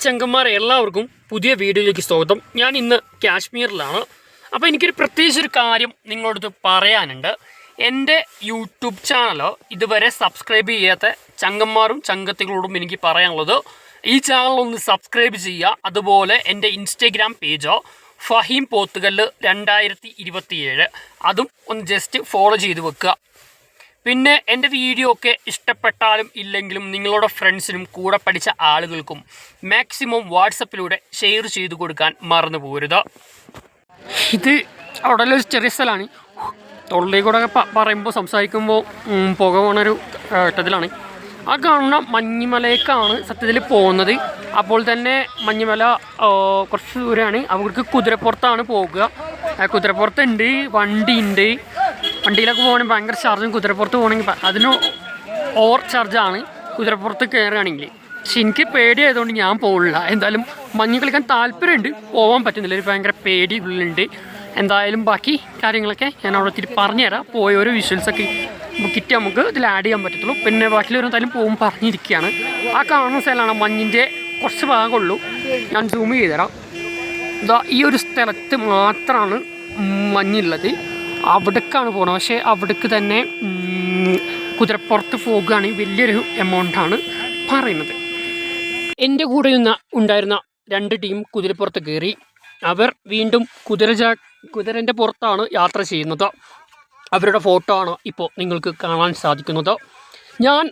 ചെങ്കന്മാരെ എല്ലാവർക്കും പുതിയ വീഡിയോയിലേക്ക് സ്വാഗതം. ഞാൻ ഇന്ന് കാശ്മീരിലാണ്. അപ്പോൾ എനിക്കൊരു പ്രത്യേകിച്ചൊരു കാര്യം നിങ്ങളോട് പറയാനുണ്ട്. എൻ്റെ യൂട്യൂബ് ചാനൽ ഇതുവരെ സബ്സ്ക്രൈബ് ചെയ്യാത്ത ചങ്കന്മാരും ചങ്കത്തികളോടും എനിക്ക് പറയാനുള്ളത്, ഈ ചാനൽ ഒന്ന് സബ്സ്ക്രൈബ് ചെയ്യുക. അതുപോലെ എൻ്റെ ഇൻസ്റ്റഗ്രാം പേജോ ഫഹീം പോത്തുകല്ല് 2027 അതും ഒന്ന് ജസ്റ്റ് ഫോളോ ചെയ്ത് വെക്കുക. പിന്നെ എൻ്റെ വീഡിയോ ഒക്കെ ഇഷ്ടപ്പെട്ടാലും ഇല്ലെങ്കിലും നിങ്ങളുടെ ഫ്രണ്ട്സിനും കൂടെ പഠിച്ച ആളുകൾക്കും മാക്സിമം വാട്സപ്പിലൂടെ ഷെയർ ചെയ്ത് കൊടുക്കാൻ മറന്നു പോകരുത്. ഇത് അവിടെ ഒരു ചെറിയ സ്ഥലമാണ്. തൊള്ളി കൂടെ പറയുമ്പോൾ സംസാരിക്കുമ്പോൾ പുക പോണൊരു ഘട്ടത്തിലാണ്. ആ കാണുന്ന മഞ്ഞുമലയ്ക്കാണ് സത്യത്തിൽ പോകുന്നത്. അപ്പോൾ തന്നെ മഞ്ഞുമല കുറച്ച് ദൂരമാണ്. അവർക്ക് കുതിരപ്പുറത്താണ് പോകുക. കുതിരപ്പുറത്തുണ്ട്, വണ്ടിയുണ്ട്. വണ്ടിയിലൊക്കെ പോകണമെങ്കിൽ ഭയങ്കര ചാർജും, കുതിരപ്പുറത്ത് പോകണമെങ്കിൽ അതിന് ഓവർ ചാർജാണ് കുതിരപ്പുറത്ത് കയറുകയാണെങ്കിൽ. പക്ഷെ എനിക്ക് പേടിയായതുകൊണ്ട് ഞാൻ പോകില്ല. എന്തായാലും മഞ്ഞ് കളിക്കാൻ താല്പര്യമുണ്ട്, പോകാൻ പറ്റുന്നില്ല. ഒരു ഭയങ്കര പേടി ഉള്ളിലുണ്ട്. എന്തായാലും ബാക്കി കാര്യങ്ങളൊക്കെ ഞാൻ അവിടെ ഒത്തിരി പറഞ്ഞുതരാം. പോയൊരു വിഷ്വൽസൊക്കെ കിട്ടി നമുക്ക് ഇതിൽ ആഡ് ചെയ്യാൻ പറ്റത്തുള്ളൂ. പിന്നെ ബാക്കിയുള്ളവർ എന്തായാലും പോകും പറഞ്ഞിരിക്കുകയാണ്. ആ കാണുന്ന സ്ഥലമാണ് മഞ്ഞിൻ്റെ കുറച്ച് ഭാഗമുള്ളൂ. ഞാൻ സൂം ചെയ്തുതരാം. ഇതാ ഈ ഒരു സ്ഥലത്ത് മാത്രമാണ് മഞ്ഞുള്ളത്. അവിടേക്കാണ് പോകുന്നത്. പക്ഷേ അവിടേക്ക് തന്നെ കുതിരപ്പുറത്ത് പോകുകയാണെങ്കിൽ വലിയൊരു എമൗണ്ടാണ് പറയുന്നത്. എൻ്റെ കൂടെ ഉണ്ടായിരുന്ന 2 ടീം കുതിരപ്പുറത്ത് കയറി. അവർ വീണ്ടും കുതിരൻ്റെ പുറത്താണ് യാത്ര ചെയ്യുന്നത്. അവരുടെ ഫോട്ടോ ആണ് ഇപ്പോൾ നിങ്ങൾക്ക് കാണാൻ സാധിക്കുന്നത്. ഞാൻ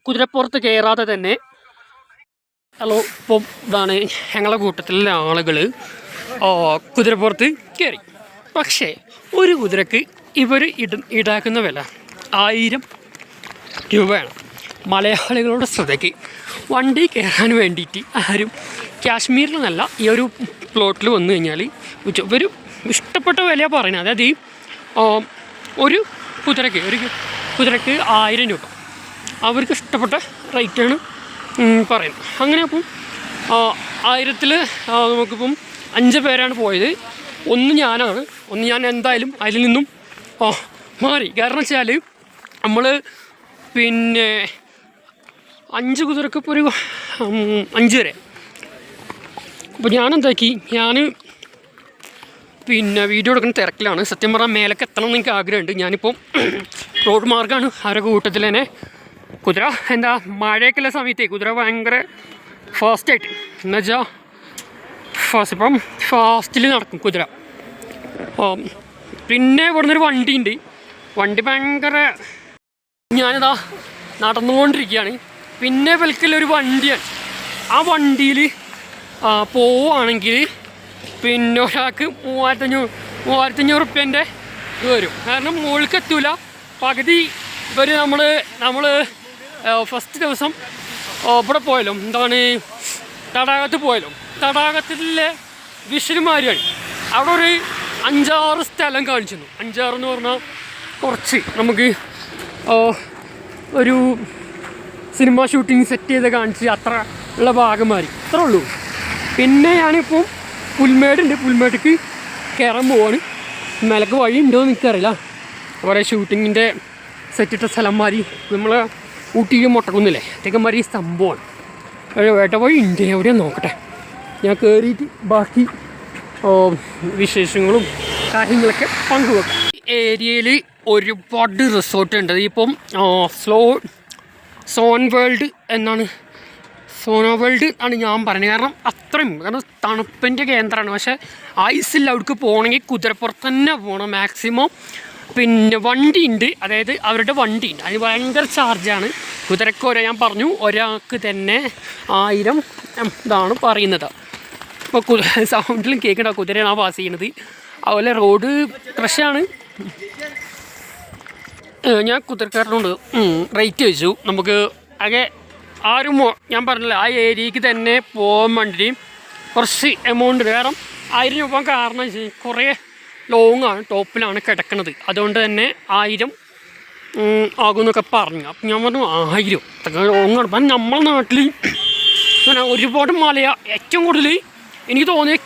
കുതിരപ്പുറത്ത് കയറാതെ തന്നെ ഇപ്പം ഇതാണ് ഞങ്ങളുടെ കൂട്ടത്തിലുള്ള ആളുകൾ കുതിരപ്പുറത്ത് കയറി. പക്ഷേ ഒരു കുതിരക്ക് ഇവർ ഈടാക്കുന്ന വില 1000 രൂപയാണ്. മലയാളികളുടെ ശ്രദ്ധയ്ക്ക് വണ്ടി കയറാൻ വേണ്ടിയിട്ട് ആരും കാശ്മീരിൽ നിന്നല്ല ഈ ഒരു പ്ലോട്ടിൽ വന്നു കഴിഞ്ഞാൽ ഇവർ ഇഷ്ടപ്പെട്ട വിലയാണ് പറയുന്നത്. അതായത് ഒരു കുതിരക്ക് 1000 രൂപ അവർക്ക് ഇഷ്ടപ്പെട്ട റേറ്റാണ് പറയുന്നത്. അങ്ങനെ അപ്പം 1000-ൽ നമുക്കിപ്പം 5 പേരാണ് പോയത്. ഒന്ന് ഞാൻ എന്തായാലും അതിൽ നിന്നും മാറി. കാരണം വെച്ചാൽ നമ്മൾ പിന്നെ 5 കുതിരക്ക് ഇപ്പോൾ ഒരു 5 വരെ. അപ്പോൾ ഞാനെന്താക്കി, ഞാൻ പിന്നെ വീഡിയോ എടുക്കുന്ന തിരക്കിലാണ്. സത്യം പറഞ്ഞാൽ മേലേക്ക് എത്തണം എന്ന് എനിക്ക് ആഗ്രഹമുണ്ട്. ഞാനിപ്പോൾ റോഡ് മാർഗ്ഗമാണ്. അവരുടെ കൂട്ടത്തിൽ തന്നെ കുതിര എന്താ മഴയൊക്കെയുള്ള സമയത്തേ കുതിര ഭയങ്കര ഫാസ്റ്റായിട്ട് എന്നുവെച്ചാൽ ഇപ്പം ഫാസ്റ്റിൽ നടക്കും കുതിര. പിന്നെ ഇവിടുന്ന് ഒരു വണ്ടിയുണ്ട്. വണ്ടി ഭയങ്കര, ഞാനിതാ നടന്നുകൊണ്ടിരിക്കുകയാണ്. പിന്നെ വിൽക്കലൊരു വണ്ടിയാണ്. ആ വണ്ടിയിൽ പോവുകയാണെങ്കിൽ പിന്നെ ഒരാൾക്ക് 3500 റുപ്യേൻ്റെ ഇത് വരും. കാരണം മുകളിലേക്ക് എത്തൂല. പകുതി ഇവർ നമ്മൾ ഫസ്റ്റ് ദിവസം ഇവിടെ പോയാലും എന്താണ് തടാകത്ത് പോയാലും തടാകത്തിലെ വിഷലുമാരിയാണ്. അവിടെ ഒരു 5-6 സ്ഥലം കാണിച്ചു തന്നു. 5-6 എന്ന് പറഞ്ഞാൽ കുറച്ച് നമുക്ക് ഒരു സിനിമ ഷൂട്ടിങ് സെറ്റ് ചെയ്ത് കാണിച്ച് അത്ര ഉള്ള ഭാഗം മാറി അത്രേ ഉള്ളൂ. പിന്നെ ഞാനിപ്പോൾ പുൽമേട്ടിക്ക് കയറാൻ പോവാണ്. മേലക്ക് വഴി ഉണ്ടോ എന്ന് എനിക്കറിയില്ല. കുറേ ഷൂട്ടിങ്ങിൻ്റെ സെറ്റിട്ട സ്ഥലം മാറി നമ്മൾ ഊട്ടിക്ക് മുട്ടക്കുന്നില്ലേ അതേക്കന്മാരി സംഭവമാണ്. വേട്ട വഴി ഉണ്ട്, എവിടെയാണ് നോക്കട്ടെ. ഞാൻ കയറിയിട്ട് ബാക്കി വിശേഷങ്ങളും കാര്യങ്ങളൊക്കെ പങ്കുവെക്കാം. ഏരിയയിൽ ഒരുപാട് റിസോർട്ട് ഉണ്ട്. ഇപ്പം സോൺ വേൾഡ് ആണ് ഞാൻ പറയുന്നത്. കാരണം തണുപ്പിൻ്റെ കേന്ദ്രമാണ്. പക്ഷേ ഐസില്ല. അവിടേക്ക് പോകണമെങ്കിൽ കുതിരപ്പുറത്ത് തന്നെ പോകണം മാക്സിമം. പിന്നെ വണ്ടിയുണ്ട്, അതായത് അവരുടെ വണ്ടിയുണ്ട്. അതിന് ഭയങ്കര ചാർജാണ്. കുതിരക്ക് ഞാൻ പറഞ്ഞു ഒരാൾക്ക് തന്നെ 1000 ഇതാണ് പറയുന്നത്. ഇപ്പോൾ സൗണ്ടിലും കേൾക്കണ്ട കുതിരയാണ് പാസ് ചെയ്യുന്നത്. അതുപോലെ റോഡ് ക്രഷാണ്. ഞാൻ കുതിരക്കാരനോട് റേറ്റ് ചോദിച്ചു. നമുക്ക് ആകെ ആരും ഞാൻ പറഞ്ഞില്ല ആ ഏരിയക്ക് തന്നെ പോകാൻ വേണ്ടി കുറച്ച് എമൗണ്ട്. കാരണം 1000 രൂപ കാരണം കുറേ ലോങ്ങാണ്, ടോപ്പിലാണ് കിടക്കുന്നത്. അതുകൊണ്ട് തന്നെ 1000 ആകുമെന്നൊക്കെ പറഞ്ഞു. അപ്പം ഞാൻ പറഞ്ഞു 1000 അതൊക്കെ ലോങ്ങാണ്. അപ്പം നമ്മളെ നാട്ടിൽ ഒരുപാട് ഏറ്റവും കൂടുതൽ എനിക്ക് തോന്നിയത്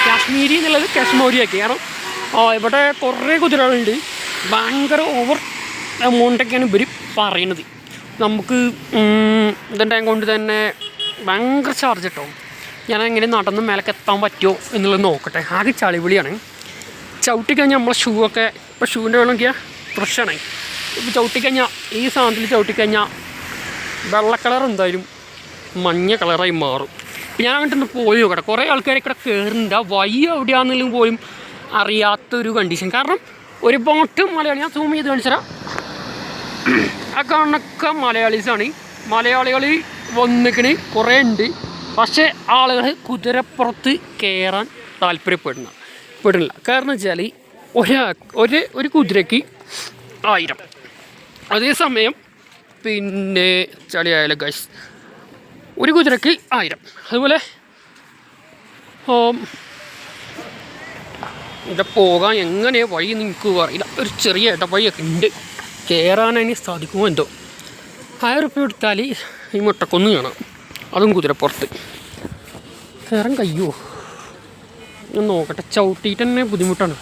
കാശ്മീരി എന്നുള്ളത് കാശ്മീരിയാക്കി. കാരണം ഇവിടെ കുറേ കുതിരകളുണ്ട്. ഭയങ്കര ഓവർ എമൗണ്ടൊക്കെയാണ് ഇവർ പറയുന്നത്. നമുക്ക് ഇതിൻ്റെ കൊണ്ട് തന്നെ ഭയങ്കര ചാർജ് കിട്ടും. ഞാൻ എങ്ങനെ നടന്ന് മേലേക്ക് എത്താൻ പറ്റുമോ എന്നുള്ളത് നോക്കട്ടെ. ആകെ ചളിവിളിയാണ്. ചവിട്ടിക്കഴിഞ്ഞാൽ നമ്മളെ ഷൂ ഒക്കെ ഇപ്പോൾ ഷൂവിൻ്റെ വെള്ളം നോക്കിയാൽ ഫ്രഷാണ്. ഇപ്പോൾ ചവിട്ടിക്കഴിഞ്ഞാൽ ഈ സാധനത്തിൽ ചവിട്ടിക്കഴിഞ്ഞാൽ വെള്ള കളർ എന്തായാലും മഞ്ഞ കളറായി മാറും. ഇപ്പം ഞാൻ അങ്ങോട്ടൊന്ന് പോയി നോക്കട്ടെ. കുറേ ആൾക്കാർ ഇവിടെ കയറുന്നുണ്ട്. ആ വഴി എവിടെയാണെങ്കിലും പോലും അറിയാത്തൊരു കണ്ടീഷൻ. കാരണം ഒരുപാട് മലയാളി, ഞാൻ സൂം ചെയ്ത് കാണിച്ചുതരാം. ആ കാണുന്നൊക്കെ മലയാളീസാണ്. മലയാളികൾ വന്നിക്കണ് കുറേ ഉണ്ട്. പക്ഷേ ആളുകൾ കുതിരപ്പുറത്ത് കയറാൻ താല്പര്യപ്പെടില്ല. കാരണം വെച്ചാൽ ഒരു കുതിരയ്ക്ക് 1000. അതേസമയം പിന്നെ ചളിയായാലും ഗൈസ് ഒരു കുതിരയ്ക്ക് 1000. അതുപോലെ ഇവിടെ പോകാൻ എങ്ങനെ വഴി നിങ്ങൾക്ക് അറിയില്ല. ഒരു ചെറിയ ഇടവഴിയൊക്കെ ഉണ്ട്. കയറാനതിന് സാധിക്കുമോ എന്തോ. 1000 റുപ്യ കൊടുത്താൽ ഈ മുട്ടക്കൊന്ന് കാണാം. അതും കുതിരപ്പുറത്ത് കയറാൻ കഴിയുമോ ഞാൻ നോക്കട്ടെ. ചവിട്ടിയിട്ട് തന്നെ ബുദ്ധിമുട്ടാണ്.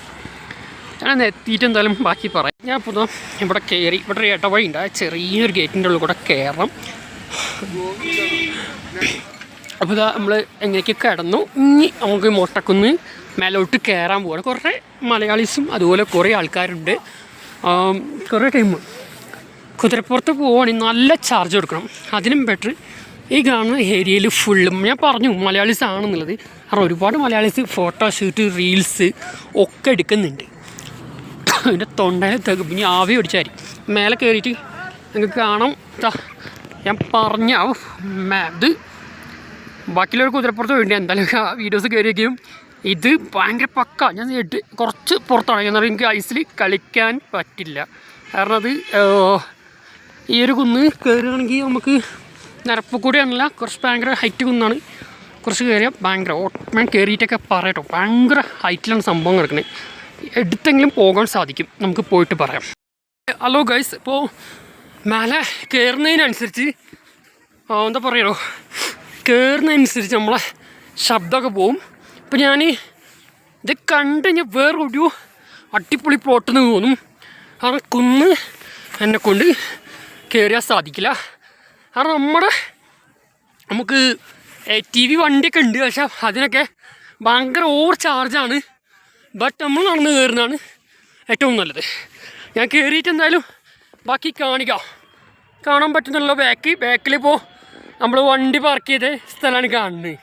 ഞാൻ എത്തിയിട്ട് എന്തായാലും ബാക്കി പറയാം. ഞാൻ ഇപ്പോൾ ഇവിടെ കയറി. ഇവിടെ ഒരു ഇടവഴി ഉണ്ട്. ആ ചെറിയൊരു ഗേറ്റിൻ്റെ ഉള്ളിൽ കൂടെ കയറണം. അപ്പോൾ ഇതാ നമ്മൾ എങ്ങനെയൊക്കെ കിടന്നു. ഇനി നമുക്ക് മുട്ടക്കുന്ന് മേലോട്ട് കയറാൻ പോകണം. കുറേ മലയാളീസും അതുപോലെ കുറേ ആൾക്കാരുണ്ട്. കുറേ ടൈം കുതിരപ്പുറത്ത് പോവുകയാണെങ്കിൽ നല്ല ചാർജ് കൊടുക്കണം. അതിനും ബെറ്റർ ഈ കാണുന്ന ഏരിയയിൽ ഫുള്ളും ഞാൻ പറഞ്ഞു മലയാളീസ് ആണെന്നുള്ളത്. കാരണം ഒരുപാട് മലയാളീസ് ഫോട്ടോഷൂട്ട് റീൽസ് ഒക്കെ എടുക്കുന്നുണ്ട്. അതിൻ്റെ തൊണ്ടയിൽ പിന്നെ ആവി പിടിച്ചാൽ മേലെ കയറിയിട്ട് നിങ്ങൾക്ക് കാണാം. ഞാൻ പറഞ്ഞ ഇത് ബാക്കിയുള്ളൊരു കുതിരപ്പുറത്ത് വേണ്ടി എന്തായാലും വീഡിയോസ് കയറിയൊക്കെയും ഇത് ഭയങ്കര പക്ക. ഞാൻ കുറച്ച് പുറത്താണ്. എന്നാൽ എനിക്ക് ഐസിൽ കളിക്കാൻ പറ്റില്ല. കാരണം അത് ഈ ഒരു കുന്ന് കയറുകയാണെങ്കിൽ നമുക്ക് നിരപ്പ് കൂടിയാണല്ല, കുറച്ച് ഭയങ്കര ഹൈറ്റ് കുന്നാണ്. കുറച്ച് കയറിയാൽ ഭയങ്കര ഓട്ടോമാൻ കയറിയിട്ടൊക്കെ പറയട്ടോ ഭയങ്കര ഹൈറ്റിലാണ് സംഭവം കിടക്കുന്നത്. എടുത്തെങ്കിലും പോകാൻ സാധിക്കും. നമുക്ക് പോയിട്ട് പറയാം. ഹലോ ഗൈസ്, ഇപ്പോൾ മേലെ കയറുന്നതിനനുസരിച്ച് എന്താ പറയണോ, കയറുന്നതനുസരിച്ച് നമ്മളെ ശബ്ദമൊക്കെ പോവും. ഇപ്പം ഞാൻ ഇത് കണ്ട് കഴിഞ്ഞാൽ വേറൊരു അടിപൊളി പ്ലോട്ടെന്ന് തോന്നും. കാരണം കുന്ന് എന്നെക്കൊണ്ട് കയറിയാൽ സാധിക്കില്ല. കാരണം നമുക്ക് TV വണ്ടിയൊക്കെ ഉണ്ട്. പക്ഷേ അതിനൊക്കെ ഭയങ്കര ഓവർ ചാർജാണ്. ബട്ട് നമ്മൾ നടന്ന് കയറുന്നതാണ് ഏറ്റവും നല്ലത്. ഞാൻ കയറിയിട്ട് എന്തായാലും ബാക്കി കാണാൻ പറ്റുന്നുള്ള ബാക്കിലിപ്പോൾ നമ്മൾ വണ്ടി പാർക്ക് ചെയ്ത സ്ഥലമാണ് കാണുന്നത്.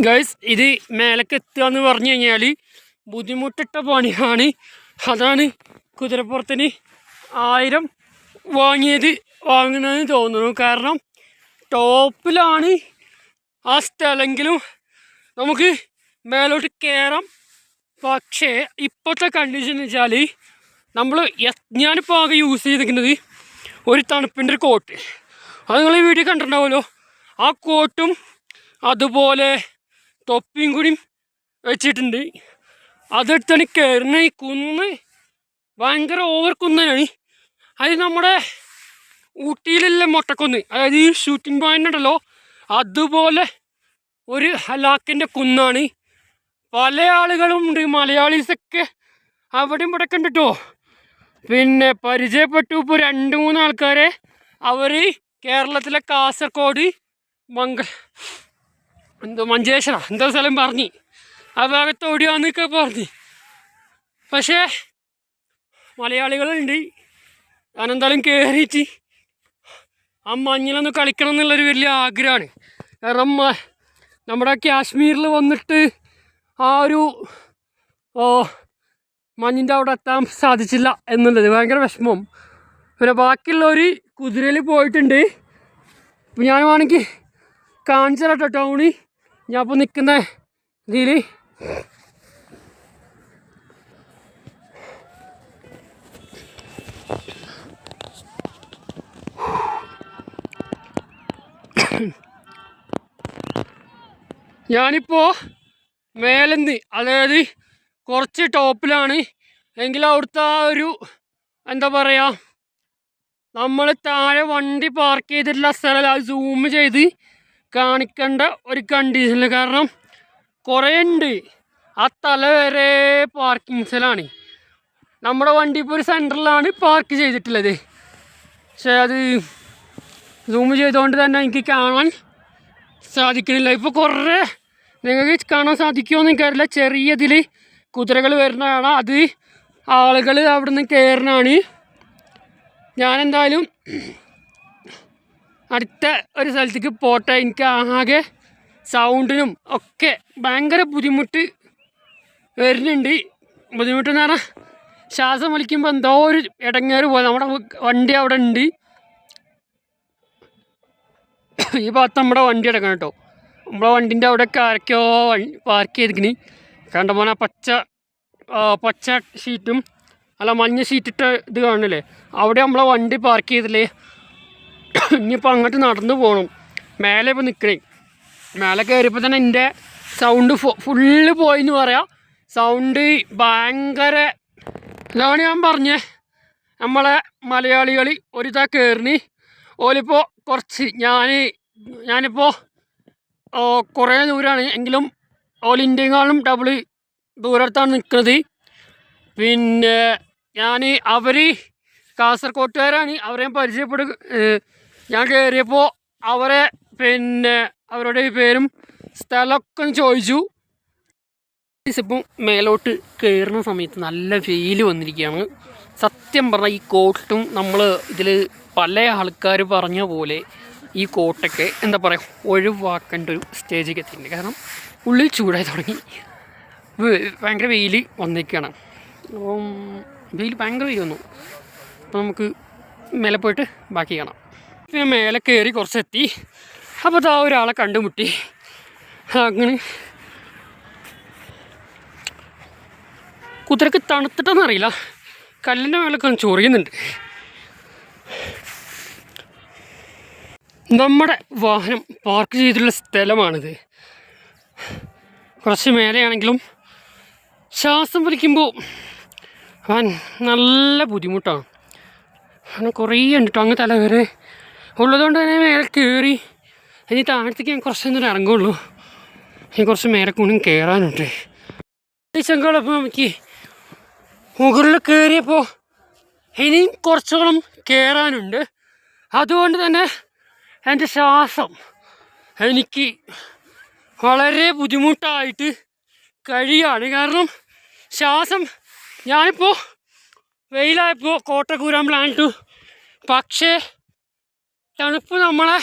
ഗൈസ്, ഇത് മേലേക്ക് എത്തുക എന്ന് പറഞ്ഞു കഴിഞ്ഞാൽ ബുദ്ധിമുട്ടിട്ട പണിയാണ്. അതാണ് കുതിരപ്പുറത്തിന് 1000 വാങ്ങുന്നതെന്ന് തോന്നുന്നു. കാരണം ടോപ്പിലാണ് ആ സ്ഥലമെങ്കിലും നമുക്ക് മേലോട്ട് കയറാം. പക്ഷേ ഇപ്പോഴത്തെ കണ്ടീഷൻ എന്ന് വെച്ചാൽ ഞാനിപ്പോൾ ആകെ യൂസ് ചെയ്തിരിക്കുന്നത് ഒരു തണുപ്പിൻ്റെ ഒരു കോട്ട്. അത് നിങ്ങൾ ഈ വീഡിയോ കണ്ടിട്ടുണ്ടാവുമല്ലോ. ആ കോട്ടും അതുപോലെ തൊപ്പിയും കൂടി വെച്ചിട്ടുണ്ട്. അതെടുത്താണ് കയറുന്ന. ഈ കുന്ന് ഭയങ്കര ഓവർ കുന്നനാണ്. അത് നമ്മുടെ ഊട്ടിയിലുള്ള മൊട്ടക്കുന്ന്, അതായത് ഈ ഷൂട്ടിംഗ് പോയിൻ്റ് ഉണ്ടല്ലോ, അതുപോലെ ഒരു ഹലാക്കിൻ്റെ കുന്നാണ്. പല ആളുകളും ഉണ്ട്, മലയാളീസൊക്കെ അവിടെയും ഇവിടെ ഒക്കെ ഉണ്ട് കേട്ടോ. പിന്നെ പരിചയപ്പെട്ടു ഇപ്പോൾ 2-3 ആൾക്കാരെ. അവർ കേരളത്തിലെ കാസർഗോഡ് മഞ്ചേശ്വര എന്താ സ്ഥലം പറഞ്ഞ് ആ ഭാഗത്ത് ഓടിയാന്നൊക്കെ പറഞ്ഞ്. പക്ഷേ മലയാളികളുണ്ട്. ഞാനെന്തായാലും കയറിയിട്ട് ആ മഞ്ഞിലൊന്ന് കളിക്കണം എന്നുള്ളൊരു വലിയ ആഗ്രഹമാണ്. കാരണം നമ്മുടെ കാശ്മീരിൽ വന്നിട്ട് ആ ഒരു മഞ്ഞിൻ്റെ അവിടെ എത്താൻ സാധിച്ചില്ല എന്നുള്ളത് ഭയങ്കര വിഷമം. പിന്നെ ബാക്കിയുള്ളവർ കുതിരയിൽ പോയിട്ടുണ്ട്. ഇപ്പം ഞാൻ വേണമെങ്കിൽ കാണിച്ചു തരാം കേട്ടോ ടൗണ്. ഞാൻ ഇപ്പോൾ നിൽക്കുന്ന ഇതിൽ ഞാനിപ്പോൾ മേലെന്ന്, അതായത് കുറച്ച് ടോപ്പിലാണ്. എങ്കിലും അവിടുത്തെ ആ ഒരു എന്താ പറയുക, നമ്മൾ താഴെ വണ്ടി പാർക്ക് ചെയ്തിട്ടുള്ള സ്ഥലം അത് സൂം ചെയ്ത് കാണിക്കേണ്ട ഒരു കണ്ടീഷനിൽ. കാരണം കുറേ ഉണ്ട്. ആ തല വരെ പാർക്കിംഗ് സ്ഥലമാണ്. നമ്മുടെ വണ്ടി ഇപ്പോൾ ഒരു സെൻറ്ററിലാണ് പാർക്ക് ചെയ്തിട്ടുള്ളത്. പക്ഷേ അത് സൂം ചെയ്തുകൊണ്ട് തന്നെ എനിക്ക് കാണാൻ സാധിക്കുന്നില്ല. ഇപ്പോൾ കുറേ നിങ്ങൾക്ക് കാണാൻ സാധിക്കുമോ എനിക്കറിയില്ല. ചെറിയ ഇതിൽ കുതിരകൾ വരുന്നതാണ്. അത് ആളുകൾ അവിടെ നിന്ന് കയറുന്നതാണ്. ഞാനെന്തായാലും അടുത്ത ഒരു സ്ഥലത്തേക്ക് പോട്ടെ. എനിക്ക് ആകെ സൗണ്ടിനും ഒക്കെ ഭയങ്കര ബുദ്ധിമുട്ട് വരുന്നുണ്ട്. ബുദ്ധിമുട്ടെന്ന് പറഞ്ഞാൽ ശ്വാസം വലിക്കുമ്പോൾ എന്തോ ഒരു ഇടങ്ങേറ് പോലെ. നമ്മുടെ വണ്ടി അവിടെ ഉണ്ട്. ഈ ഭാഗത്ത് നമ്മുടെ വണ്ടി എടുക്കണം കേട്ടോ. നമ്മളെ വണ്ടിൻ്റെ അവിടെയൊക്കെ ആരൊക്കെയോ പാർക്ക് ചെയ്തിരിക്കണി. കണ്ടപ്പോൾ പച്ച ഷീറ്റും അല്ല മഞ്ഞ ഷീറ്റിട്ട ഇത് കാണില്ലേ, അവിടെ നമ്മളെ വണ്ടി പാർക്ക് ചെയ്തില്ലേ. ഇനിയിപ്പോൾ അങ്ങോട്ട് നടന്നു പോകണം. മേലെ ഇപ്പോൾ നിൽക്കണേ. മേലെ കയറിയപ്പോൾ തന്നെ എൻ്റെ സൗണ്ട് ഫുള്ള് പോയിന്ന് പറയാം. സൗണ്ട് ഭയങ്കര ഇതാണ് ഞാൻ പറഞ്ഞേ. നമ്മളെ മലയാളികൾ ഒരിതാ കയറിന്. ഓലിപ്പോൾ കുറച്ച് ഞാനിപ്പോൾ കുറേ ദൂരമാണ് എങ്കിലും ഓൾ ഇന്ത്യയെക്കാളും ഡബിൾ ദൂരത്താണ് നിൽക്കുന്നത്. പിന്നെ അവർ കാസർഗോട്ടുകാരാണ്. അവരെ ഞാൻ കയറിയപ്പോൾ അവരുടെ പേരും സ്ഥലമൊക്കെ ഒന്ന് ചോദിച്ചു. ഇപ്പം മേലോട്ട് കയറുന്ന സമയത്ത് നല്ല വെയിൽ വന്നിരിക്കുകയാണ്. സത്യം പറഞ്ഞാൽ ഈ കോട്ടും നമ്മൾ ഇതിൽ പല ആൾക്കാർ പറഞ്ഞ പോലെ ഈ കോട്ടൊക്കെ എന്താ പറയുക ഒഴിവാക്കേണ്ട ഒരു സ്റ്റേജിലേക്ക് എത്തിയിട്ടുണ്ട്. കാരണം ഉള്ളിൽ ചൂടായി തുടങ്ങി. ഭയങ്കര വെയിൽ വന്നിരിക്കുകയാണ്. അപ്പം വെയിൽ ഭയങ്കര വെയിൽ വന്നു. അപ്പോൾ നമുക്ക് മേലെ പോയിട്ട് ബാക്കി കാണാം. പിന്നെ മേലെ കയറി കുറച്ചെത്തി. അപ്പോൾ അതാ ഒരാളെ കണ്ടുമുട്ടി. അങ്ങനെ കുതിരക്ക് തണുത്തിട്ടെന്നറിയില്ല, കല്ലിൻ്റെ മേലൊക്കെ ചൊറിയുന്നുണ്ട്. നമ്മുടെ വാഹനം പാർക്ക് ചെയ്തിട്ടുള്ള സ്ഥലമാണിത്. കുറച്ച് മേലെയാണെങ്കിലും ശ്വാസം വലിക്കുമ്പോൾ നല്ല ബുദ്ധിമുട്ടാണ്. അങ്ങനെ കുറേ ഉണ്ട് കേട്ടോ. അങ്ങ് തല വരെ ഉള്ളതുകൊണ്ട് തന്നെ മേലെ കയറി ഇനി താഴത്തേക്ക് ഞാൻ കുറച്ചൊന്നും ഇറങ്ങുള്ളൂ. ഇനി കുറച്ച് മേലെ കൂടി കയറാനുണ്ട്. ചെങ്കളപ്പോൾ നമുക്ക് മുകളിൽ കയറിയപ്പോൾ ഇനിയും കുറച്ചോളം കയറാനുണ്ട്. അതുകൊണ്ട് തന്നെ എൻ്റെ ശ്വാസം എനിക്ക് വളരെ ബുദ്ധിമുട്ടായിട്ട് കഴിയാണ്. കാരണം ശ്വാസം ഞാനിപ്പോൾ വെയിലായപ്പോൾ കോട്ടക്കൂരാൻ പ്ലാൻ ഇട്ടു. പക്ഷേ തണുപ്പ് നമ്മളെ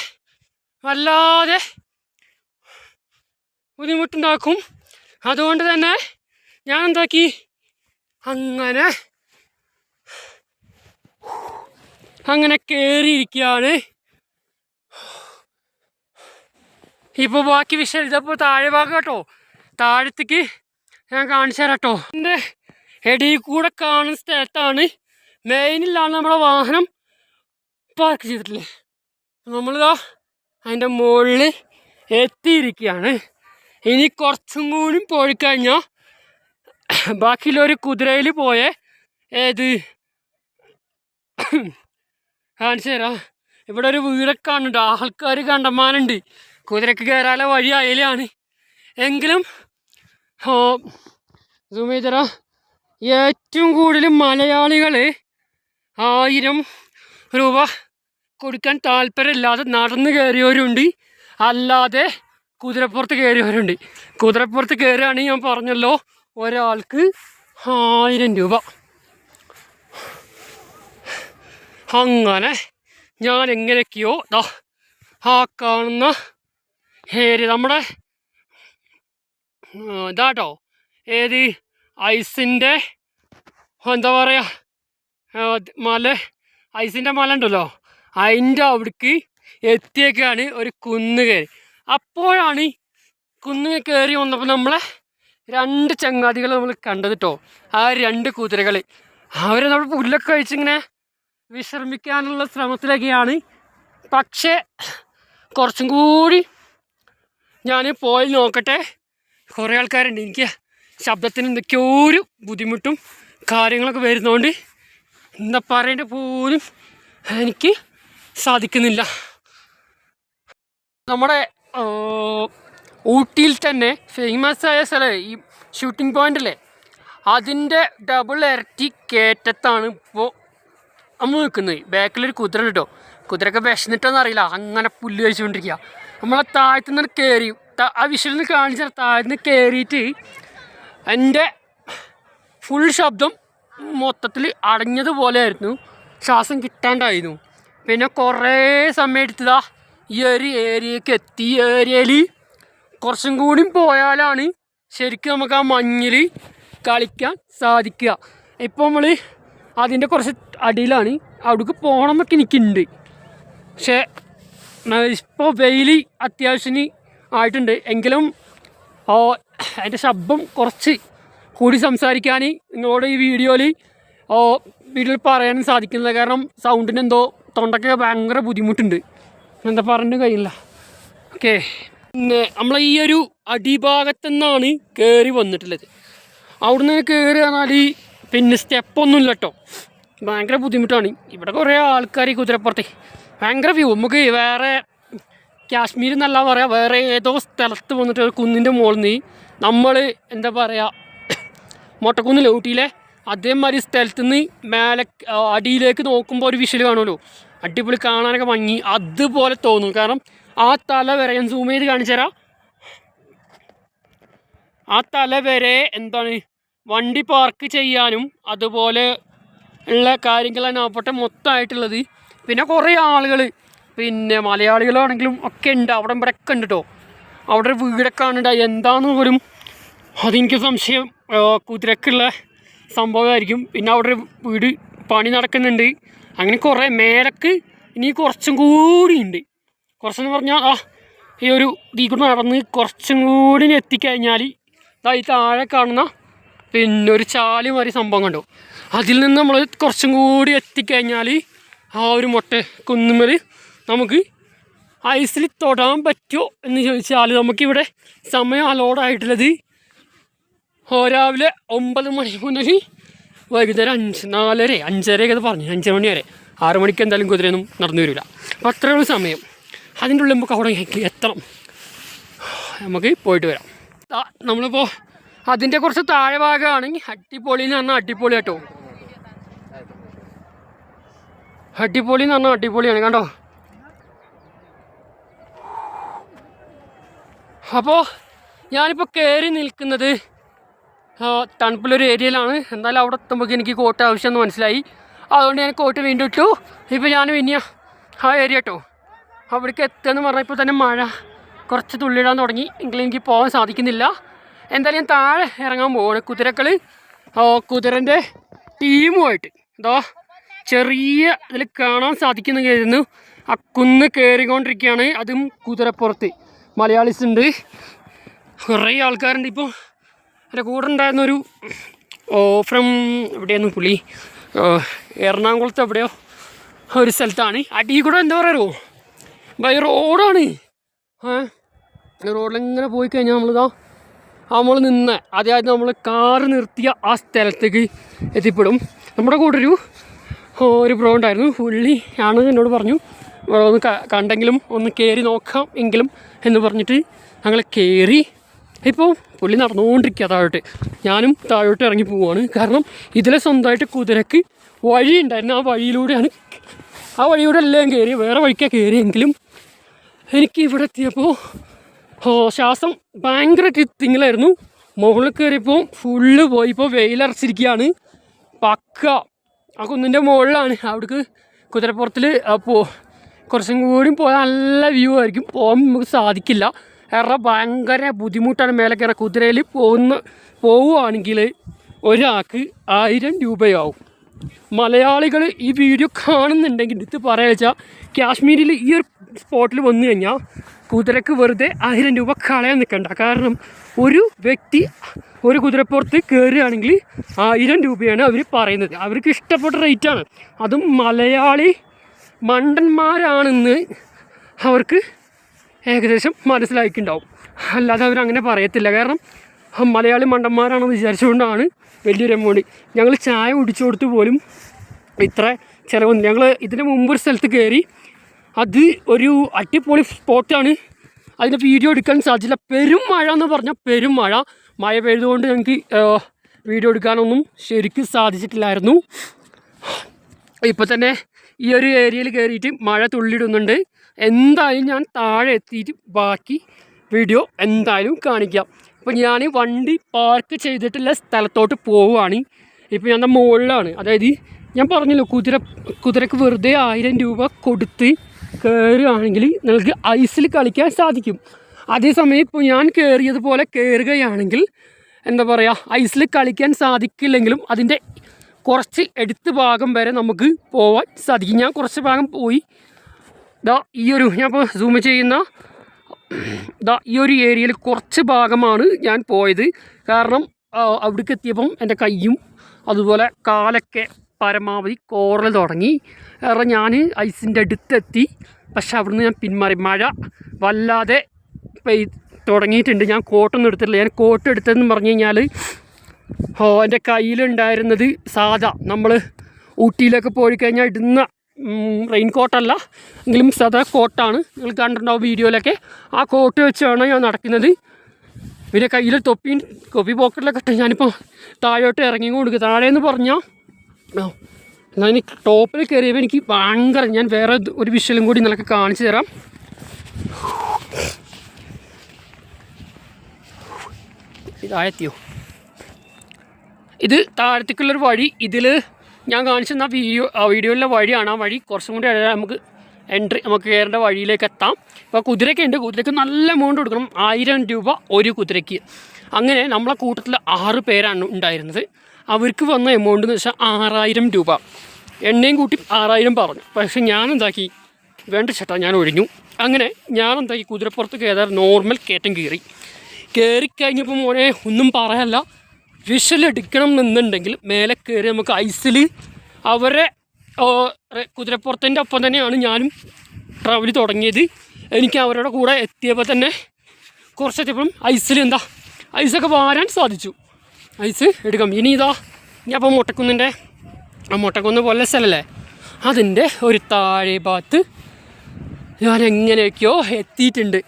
വല്ലാതെ ബുദ്ധിമുട്ടുണ്ടാക്കും. അതുകൊണ്ട് തന്നെ ഞാൻ എന്താക്കി അങ്ങനെ കയറിയിരിക്കുകയാണ്. ഇപ്പോൾ ബാക്കി വിഷയം ഇതപ്പോൾ താഴെ ഭാഗം കേട്ടോ. താഴത്തേക്ക് ഞാൻ കാണിച്ചു തരാം കേട്ടോ. എൻ്റെ ഇടയിൽ കൂടെ കാണുന്ന സ്ഥലത്താണ് മെയിനിലാണ് നമ്മളെ വാഹനം പാർക്ക് ചെയ്തിട്ടില്ലേ. നമ്മളിതാ അതിൻ്റെ മുകളിൽ എത്തിയിരിക്കുകയാണ്. ഇനി കുറച്ചും കൂടി പോയി കഴിഞ്ഞാൽ ബാക്കിയുള്ളൊരു കുതിരയിൽ പോയേ കാണിച്ചു തരാം. ഇവിടെ ഒരു വീടൊക്കെ കാണുന്നുണ്ട്. ആൾക്കാർ കണ്ടമാനുണ്ട്. കുതിരക്ക് കയറാനുള്ള വഴി അയലാണ്. എങ്കിലും സൂം ചെയ്ത് തരാം. ഏറ്റവും കൂടുതൽ മലയാളികൾ 1000 രൂപ കൊടുക്കാൻ താല്പര്യമില്ലാതെ നടന്ന് കയറിയവരുണ്ട്, അല്ലാതെ കുതിരപ്പുറത്ത് കയറിയവരുണ്ട്. കുതിരപ്പുറത്ത് കയറുകയാണെങ്കിൽ ഞാൻ പറഞ്ഞല്ലോ ഒരാൾക്ക് 1000 രൂപ. അങ്ങനെ ഞാൻ എങ്ങനെയൊക്കെയോ ആ കാണുന്ന ഏരിയ നമ്മുടെ ഇതാട്ടോ ഐസിൻ്റെ എന്താ പറയുക ഐസിൻ്റെ മല ഉണ്ടല്ലോ, അതിൻ്റെ അവിടേക്ക് എത്തിയേക്കാണ് ഒരു കുന്ന് കയറി. അപ്പോഴാണ് കുന്ന് കയറി വന്നപ്പോൾ നമ്മളെ 2 ചങ്ങാതികൾ നമ്മൾ കണ്ടത് കേട്ടോ. ആ 2 കുതിരകൾ അവർ നമ്മൾ പുല്ലൊക്കെ കഴിച്ചിങ്ങനെ വിശ്രമിക്കാനുള്ള ശ്രമത്തിലൊക്കെയാണ്. പക്ഷേ കുറച്ചും കൂടി ഞാൻ പോയി നോക്കട്ടെ. കുറേ ആൾക്കാരുണ്ട്. എനിക്ക് ശബ്ദത്തിന് എന്തൊക്കെയോ ഒരു ബുദ്ധിമുട്ടും കാര്യങ്ങളൊക്കെ വരുന്നതുകൊണ്ട് എന്താ പറയേണ്ട പോലും എനിക്ക് സാധിക്കുന്നില്ല. നമ്മുടെ ഊട്ടിയിൽ തന്നെ ഫേമസ് ആയ സ്ഥലം ഈ ഷൂട്ടിംഗ് പോയിൻ്റല്ലേ, അതിൻ്റെ ഡബിൾ ഇരട്ടി കയറ്റത്താണ് ഇപ്പോൾ നമ്മൾ നിൽക്കുന്നത്. ബാക്കിലൊരു കുതിര കേട്ടോ. കുതിരയൊക്കെ വിശന്നിട്ടെന്നറിയില്ല, അങ്ങനെ പുല്ല് കഴിച്ചുകൊണ്ടിരിക്കുക. നമ്മളെ താഴത്തു നിന്ന് കയറി ആ വിഷയിൽ നിന്ന് കാണിച്ച താഴത്തുനിന്ന് കയറിയിട്ട് എൻ്റെ ഫുൾ ശബ്ദം മൊത്തത്തിൽ അടഞ്ഞതുപോലെയായിരുന്നു, ശ്വാസം കിട്ടാണ്ടായിരുന്നു. പിന്നെ കുറേ സമയം എടുത്തതാ ഈ ഒരു ഏരിയക്ക് എത്തി. ഈ ഏരിയയിൽ കുറച്ചും കൂടി പോയാലാണ് ശരിക്കും നമുക്ക് ആ മഞ്ഞിൽ കളിക്കാൻ സാധിക്കുക. ഇപ്പോൾ നമ്മൾ അതിൻ്റെ കുറച്ച് അടിയിലാണ്, അവിടേക്ക് പോകണം എന്നൊക്കെ എനിക്കുണ്ട്. പക്ഷേ ഇപ്പോൾ വെയിൽ അത്യാവശ്യത്തിന് ആയിട്ടുണ്ട്. എങ്കിലും അതിൻ്റെ ശബ്ദം കുറച്ച് കൂടി സംസാരിക്കാൻ നിങ്ങളോട് ഈ വീഡിയോയിൽ പറയാനും സാധിക്കുന്നില്ല. കാരണം സൗണ്ടിന് എന്തോ തൊണ്ടയ്ക്ക് ഭയങ്കര ബുദ്ധിമുട്ടുണ്ട്, എന്താ പറഞ്ഞിട്ട് കഴിയില്ല. ഓക്കെ, പിന്നെ നമ്മൾ ഈ ഒരു അടിഭാഗത്തു നിന്നാണ് കയറി വന്നിട്ടുള്ളത്. അവിടുന്ന് കയറി പറഞ്ഞാൽ പിന്നെ സ്റ്റെപ്പൊന്നുമില്ല കേട്ടോ, ഭയങ്കര ബുദ്ധിമുട്ടാണ്. ഇവിടെ കുറേ ആൾക്കാർ കുതിരപ്പുറത്ത് ഭയങ്കര വ്യൂ. നമുക്ക് വേറെ കാശ്മീർ എന്നല്ല പറയുക, വേറെ ഏതോ സ്ഥലത്ത് വന്നിട്ട് ഒരു കുന്നിൻ്റെ മുകളിൽ നിന്ന് നമ്മൾ എന്താ പറയുക മൊട്ടക്കുന്നില്ല ഊട്ടിയിലെ അതേമാതിരി സ്ഥലത്ത് നിന്ന് മേലെ അടിയിലേക്ക് നോക്കുമ്പോൾ ഒരു വിഷ്വൽ കാണുമല്ലോ, അടിപൊളി കാണാനൊക്കെ ഭംഗി അതുപോലെ തോന്നും. കാരണം ആ തല വരെ ഞാൻ സൂം ചെയ്ത് കാണിച്ചു തരാം. ആ തല വരെ എന്താണ് വണ്ടി പാർക്ക് ചെയ്യാനും അതുപോലെ ഉള്ള കാര്യങ്ങളാണ് അവിടെ മൊത്തമായിട്ടുള്ളത്. പിന്നെ കുറേ ആളുകൾ, പിന്നെ മലയാളികളാണെങ്കിലും ഒക്കെ ഉണ്ട്, അവിടെ ഇവിടെ ഒക്കെ ഉണ്ട് കേട്ടോ. അവിടെ ഒരു വീടൊക്കെ കാണുന്നുണ്ട്, എന്താണെന്ന് പോലും അതെനിക്ക് സംശയം, കുതിരക്കുള്ള സംഭവമായിരിക്കും. പിന്നെ അവിടെ ഒരു വീട് പണി നടക്കുന്നുണ്ട്. അങ്ങനെ കുറേ മേലക്ക് ഇനി കുറച്ചും കൂടി ഉണ്ട്. കുറച്ചെന്ന് പറഞ്ഞാൽ ഈ ഒരു ഇതിൽ കൂടെ നടന്ന് കുറച്ചും കൂടി എത്തിക്കഴിഞ്ഞാൽ ഈ താഴെ കാണുന്ന പിന്നെ ഒരു ചാല് മാതിരി സംഭവം കണ്ടു. അതിൽ നിന്ന് നമ്മൾ കുറച്ചും കൂടി എത്തിക്കഴിഞ്ഞാൽ ആ ഒരു കുന്നുമ്മൽ നമുക്ക് ഐസിൽ തൊടാൻ പറ്റുമോ എന്ന് ചോദിച്ചാൽ നമുക്കിവിടെ സമയം അലോഡായിട്ടുള്ളത് രാവിലെ 9 മണി മുതൽ വൈകുന്നേരം 4:30 5:30 പറഞ്ഞു, 5 മണി വരെ. 6 മണിക്ക് എന്തായാലും കുതിരയൊന്നും നടന്നു വരില്ല. അപ്പോൾ അത്രയുള്ള സമയം അതിൻ്റെ ഉള്ളിൽ നമുക്ക് അവിടെ എത്തണം, നമുക്ക് പോയിട്ട് വരാം. നമ്മളിപ്പോൾ അതിൻ്റെ കുറച്ച് താഴെ ഭാഗമാണെങ്കിൽ അടിപൊളി എന്ന് പറഞ്ഞാൽ അടിപൊളി കേട്ടോ, അടിപൊളി എന്ന് പറഞ്ഞാൽ അടിപൊളിയാണ് കണ്ടോ. അപ്പോൾ ഞാനിപ്പോൾ കയറി നിൽക്കുന്നത് തണുപ്പുള്ളൊരു ഏരിയയിലാണ്. എന്തായാലും അവിടെ എത്തുമ്പോൾ എനിക്ക് കോട്ട് ആവശ്യമെന്ന് മനസ്സിലായി, അതുകൊണ്ട് ഞാൻ കോട്ട് വീണ്ടും ഇട്ടു. ഇപ്പോൾ ഞാൻ പിന്നെ ആ ഏരിയ കേട്ടോ അവിടേക്ക് എത്തുകയെന്ന് പറഞ്ഞപ്പോൾ തന്നെ മഴ കുറച്ച് തുള്ളിടാൻ തുടങ്ങി, എങ്കിലും എനിക്ക് പോകാൻ സാധിക്കുന്നില്ല. എന്തായാലും ഞാൻ താഴെ ഇറങ്ങാൻ പോവാണ്. കുതിരകൾ കുതിരൻ്റെ ടീമുമായിട്ട് ഇതോ ചെറിയ ഇതിൽ കാണാൻ സാധിക്കുന്നു. ആ കുന്ന് കയറിക്കൊണ്ടിരിക്കുകയാണ്, അതും കുതിരപ്പുറത്ത് മലയാളീസ് ഉണ്ട്, കുറേ ആൾക്കാരുണ്ട്. ഇപ്പോൾ എൻ്റെ കൂടെ ഉണ്ടായിരുന്നൊരു ഫ്രം എവിടെയായിരുന്നു പുള്ളി, എറണാകുളത്ത് എവിടെയോ ഒരു സ്ഥലത്താണ്. അടിയിൽ കൂടെ എന്താ പറയുമോ ബൈ റോഡാണ്. റോഡിലിങ്ങനെ പോയി കഴിഞ്ഞാൽ നമ്മൾ നിന്ന് അതായത് നമ്മൾ കാറ് നിർത്തിയ ആ സ്ഥലത്തേക്ക് എത്തിപ്പെടും. നമ്മുടെ കൂടെ ഒരു ബ്രോ ഉണ്ടായിരുന്നു, പുള്ളി ആണ് എന്നോട് പറഞ്ഞു ഒന്ന് കണ്ടെങ്കിലും ഒന്ന് കയറി നോക്കാം എങ്കിലും എന്ന് പറഞ്ഞിട്ട് ഞങ്ങൾ കയറി. ഇപ്പോൾ പുള്ളി നടന്നുകൊണ്ടിരിക്കുക താഴോട്ട്, ഞാനും താഴോട്ട് ഇറങ്ങി പോവുകയാണ്. കാരണം ഇതിലെ സ്വന്തമായിട്ട് കുതിരക്ക് വഴി ഉണ്ടായിരുന്നു, ആ വഴിയൂടെ എല്ലാം കയറി, വേറെ വഴിക്കാണ് കയറിയെങ്കിലും എനിക്ക് ഇവിടെ എത്തിയപ്പോൾ ശ്വാസം ഭയങ്കര തിങ്ങലായിരുന്നു. മുകളിൽ കയറിയപ്പോൾ ഫുള്ള് പോയി. ഇപ്പോൾ വെയിലറച്ചിരിക്കുകയാണ് പക്ക. ആ കുന്നിൻ്റെ മുകളിലാണ്, അവിടേക്ക് കുതിരപ്പുറത്തിൽ കുറച്ചും കൂടി പോയാൽ നല്ല വ്യൂ ആയിരിക്കും. പോകാൻ നമുക്ക് സാധിക്കില്ല, കാരണം ഭയങ്കര ബുദ്ധിമുട്ടാണ് മേലെ കയറാൻ. കുതിരയിൽ പോവുകയാണെങ്കിൽ ഒരാൾക്ക് 1000 രൂപയാവും. മലയാളികൾ ഈ വീഡിയോ കാണുന്നുണ്ടെങ്കിൽ ഇത് പറയുക വെച്ചാൽ കാശ്മീരിൽ ഈ ഒരു സ്പോട്ടിൽ വന്നു കഴിഞ്ഞാൽ കുതിരക്ക് വെറുതെ 1000 രൂപ കളയാൻ നിൽക്കണ്ട. കാരണം ഒരു വ്യക്തി ഒരു കുതിരപ്പുറത്ത് കയറുകയാണെങ്കിൽ 1000 രൂപയാണ് അവർ പറയുന്നത്. അവർക്ക് ഇഷ്ടപ്പെട്ട റേറ്റാണ്. അതും മലയാളി മണ്ടന്മാരാണെന്ന് അവർക്ക് ഏകദേശം മനസ്സിലാക്കിയിട്ടുണ്ടാവും, അല്ലാതെ അവരങ്ങനെ പറയത്തില്ല. കാരണം മലയാളി മണ്ടന്മാരാണെന്ന് വിചാരിച്ചുകൊണ്ടാണ് വലിയൊരു എമൗണ്ട്. ഞങ്ങൾ ചായ കുടിച്ചു കൊടുത്ത് പോലും ഇത്ര ചിലവൊന്നും. ഞങ്ങൾ ഇതിന് മുമ്പൊരു സ്ഥലത്ത് കയറി, അത് ഒരു അടിപൊളി സ്പോട്ടാണ്, അതിൻ്റെ വീഡിയോ എടുക്കാൻ സാധിച്ചില്ല. പെരും മഴ എന്ന് പറഞ്ഞാൽ പെരും മഴ പെയ്തുകൊണ്ട് ഞങ്ങൾക്ക് വീഡിയോ എടുക്കാനൊന്നും ശരിക്കും സാധിച്ചിട്ടില്ലായിരുന്നു. ഇപ്പോൾ തന്നെ ഈ ഒരു ഏരിയയിൽ കയറിയിട്ട് മഴ തുള്ളിയിടുന്നുണ്ട്. എന്തായാലും ഞാൻ താഴെ എത്തിയിട്ട് ബാക്കി വീഡിയോ എന്തായാലും കാണിക്കാം. അപ്പോൾ ഞാൻ വണ്ടി പാർക്ക് ചെയ്തിട്ടുള്ള സ്ഥലത്തോട്ട് പോവുകയാണ്. ഇപ്പോൾ ഞാൻ മുകളിലാണ്. അതായത് ഞാൻ പറഞ്ഞല്ലോ, കുതിരക്ക് വെറുതെ 1000 രൂപ കൊടുത്ത് കയറുകയാണെങ്കിൽ നിങ്ങൾക്ക് ഐസിൽ കളിക്കാൻ സാധിക്കും. അതേസമയം ഇപ്പോൾ ഞാൻ കയറിയതുപോലെ കയറുകയാണെങ്കിൽ എന്താ പറയുക, ഐസിൽ കളിക്കാൻ സാധിക്കില്ലെങ്കിലും അതിൻ്റെ കുറച്ച് എടുത്ത ഭാഗം വരെ നമുക്ക് പോകാൻ സാധിക്കും. ഞാൻ കുറച്ച് ഭാഗം പോയി. ഈ ഒരു ഞാൻ ഇപ്പോൾ സൂം ചെയ്യുന്ന ഈ ഒരു ഏരിയയിൽ കുറച്ച് ഭാഗമാണ് ഞാൻ പോയത്. കാരണം അവിടേക്ക് എത്തിയപ്പം എൻ്റെ കൈയും അതുപോലെ കാലൊക്കെ പരമാവധി കോറൽ തുടങ്ങി. കാരണം ഞാൻ ഐസിൻ്റെ അടുത്തെത്തി. പക്ഷെ അവിടുന്ന് ഞാൻ പിന്മാറി. മഴ വല്ലാതെ തുടങ്ങിയിട്ടുണ്ട്. ഞാൻ കോട്ടൊന്നും എടുത്തിട്ടില്ല. ഞാൻ കോട്ട് എടുത്തതെന്ന് പറഞ്ഞു കഴിഞ്ഞാൽ എൻ്റെ കയ്യിലുണ്ടായിരുന്നത് സാധാ നമ്മൾ ഊട്ടിയിലൊക്കെ പോയി കഴിഞ്ഞാൽ ഇടുന്ന റെയിൻ കോട്ടല്ല എങ്കിലും സാധാ കോട്ടാണ്. നിങ്ങൾ കണ്ടിട്ടുണ്ടാവും വീഡിയോയിലൊക്കെ. ആ കോട്ട് വെച്ചാണ് ഞാൻ നടക്കുന്നത്. പിന്നെ കയ്യിൽ തൊപ്പി പോക്കറ്റിലൊക്കെ ഇട്ട് ഞാനിപ്പോൾ താഴോട്ട് ഇറങ്ങി കൊടുക്കുക. താഴെയെന്ന് പറഞ്ഞാൽ ഞാൻ ടോപ്പിൽ കയറിയപ്പോൾ എനിക്ക് ഭയങ്കര, ഞാൻ വേറെ ഒരു വിഷ്വലും കൂടി നിനക്ക് കാണിച്ചു തരാം. ഇതായെത്തിയോ? ഇത് താഴത്തേക്കുള്ളൊരു വഴി. ഇതിൽ ഞാൻ കാണിച്ചെന്ന വീഡിയോയിലെ വഴിയാണ്. ആ വഴി കുറച്ചും കൂടി നമുക്ക് നമുക്ക് കയറേണ്ട വഴിയിലേക്ക് എത്താം. ഇപ്പോൾ കുതിരയ്ക്ക് ഉണ്ട്. കുതിരയ്ക്ക് നല്ല എമൗണ്ട് കൊടുക്കണം. 1000 രൂപ ഒരു കുതിരയ്ക്ക്. അങ്ങനെ നമ്മളെ കൂട്ടത്തിൽ 6 പേരാണ് ഉണ്ടായിരുന്നത്. അവർക്ക് വന്ന എമൗണ്ട് എന്ന് വെച്ചാൽ 6000 രൂപ. എണ്ണയും കൂട്ടി 6000 പറഞ്ഞു. പക്ഷേ ഞാൻ എന്താക്കി, വേണ്ട ചേട്ടാ ഞാൻ ഒഴിഞ്ഞു. അങ്ങനെ ഞാൻ എന്താക്കി, കുതിരപ്പുറത്ത് കയറാൻ നോർമൽ കയറ്റം കയറിക്കഴിഞ്ഞപ്പോൾ മോനെ ഒന്നും പറയാല്ല. വിഷ്വൽ എടുക്കണം എന്നുണ്ടെങ്കിൽ മേലെ കയറി നമുക്ക് ഐസിൽ അവരെ കുതിരപ്പുറത്തിൻ്റെ ഒപ്പം തന്നെയാണ് ഞാനും ട്രാവൽ തുടങ്ങിയത്. എനിക്ക് അവരുടെ കൂടെ എത്തിയപ്പോൾ തന്നെ കുറച്ചെത്തിയപ്പം ഐസിൽ ഐസൊക്കെ വാരാൻ സാധിച്ചു. ഐസ് എടുക്കാം. ഇനി ഞാൻ അപ്പോൾ മുട്ടക്കുന്ന് പോലെ സ്ഥലമല്ലേ, അതിൻ്റെ ഒരു താഴെ ഭാഗത്ത് ഞാൻ എങ്ങനെയൊക്കെയോ എത്തിയിട്ടുണ്ട്.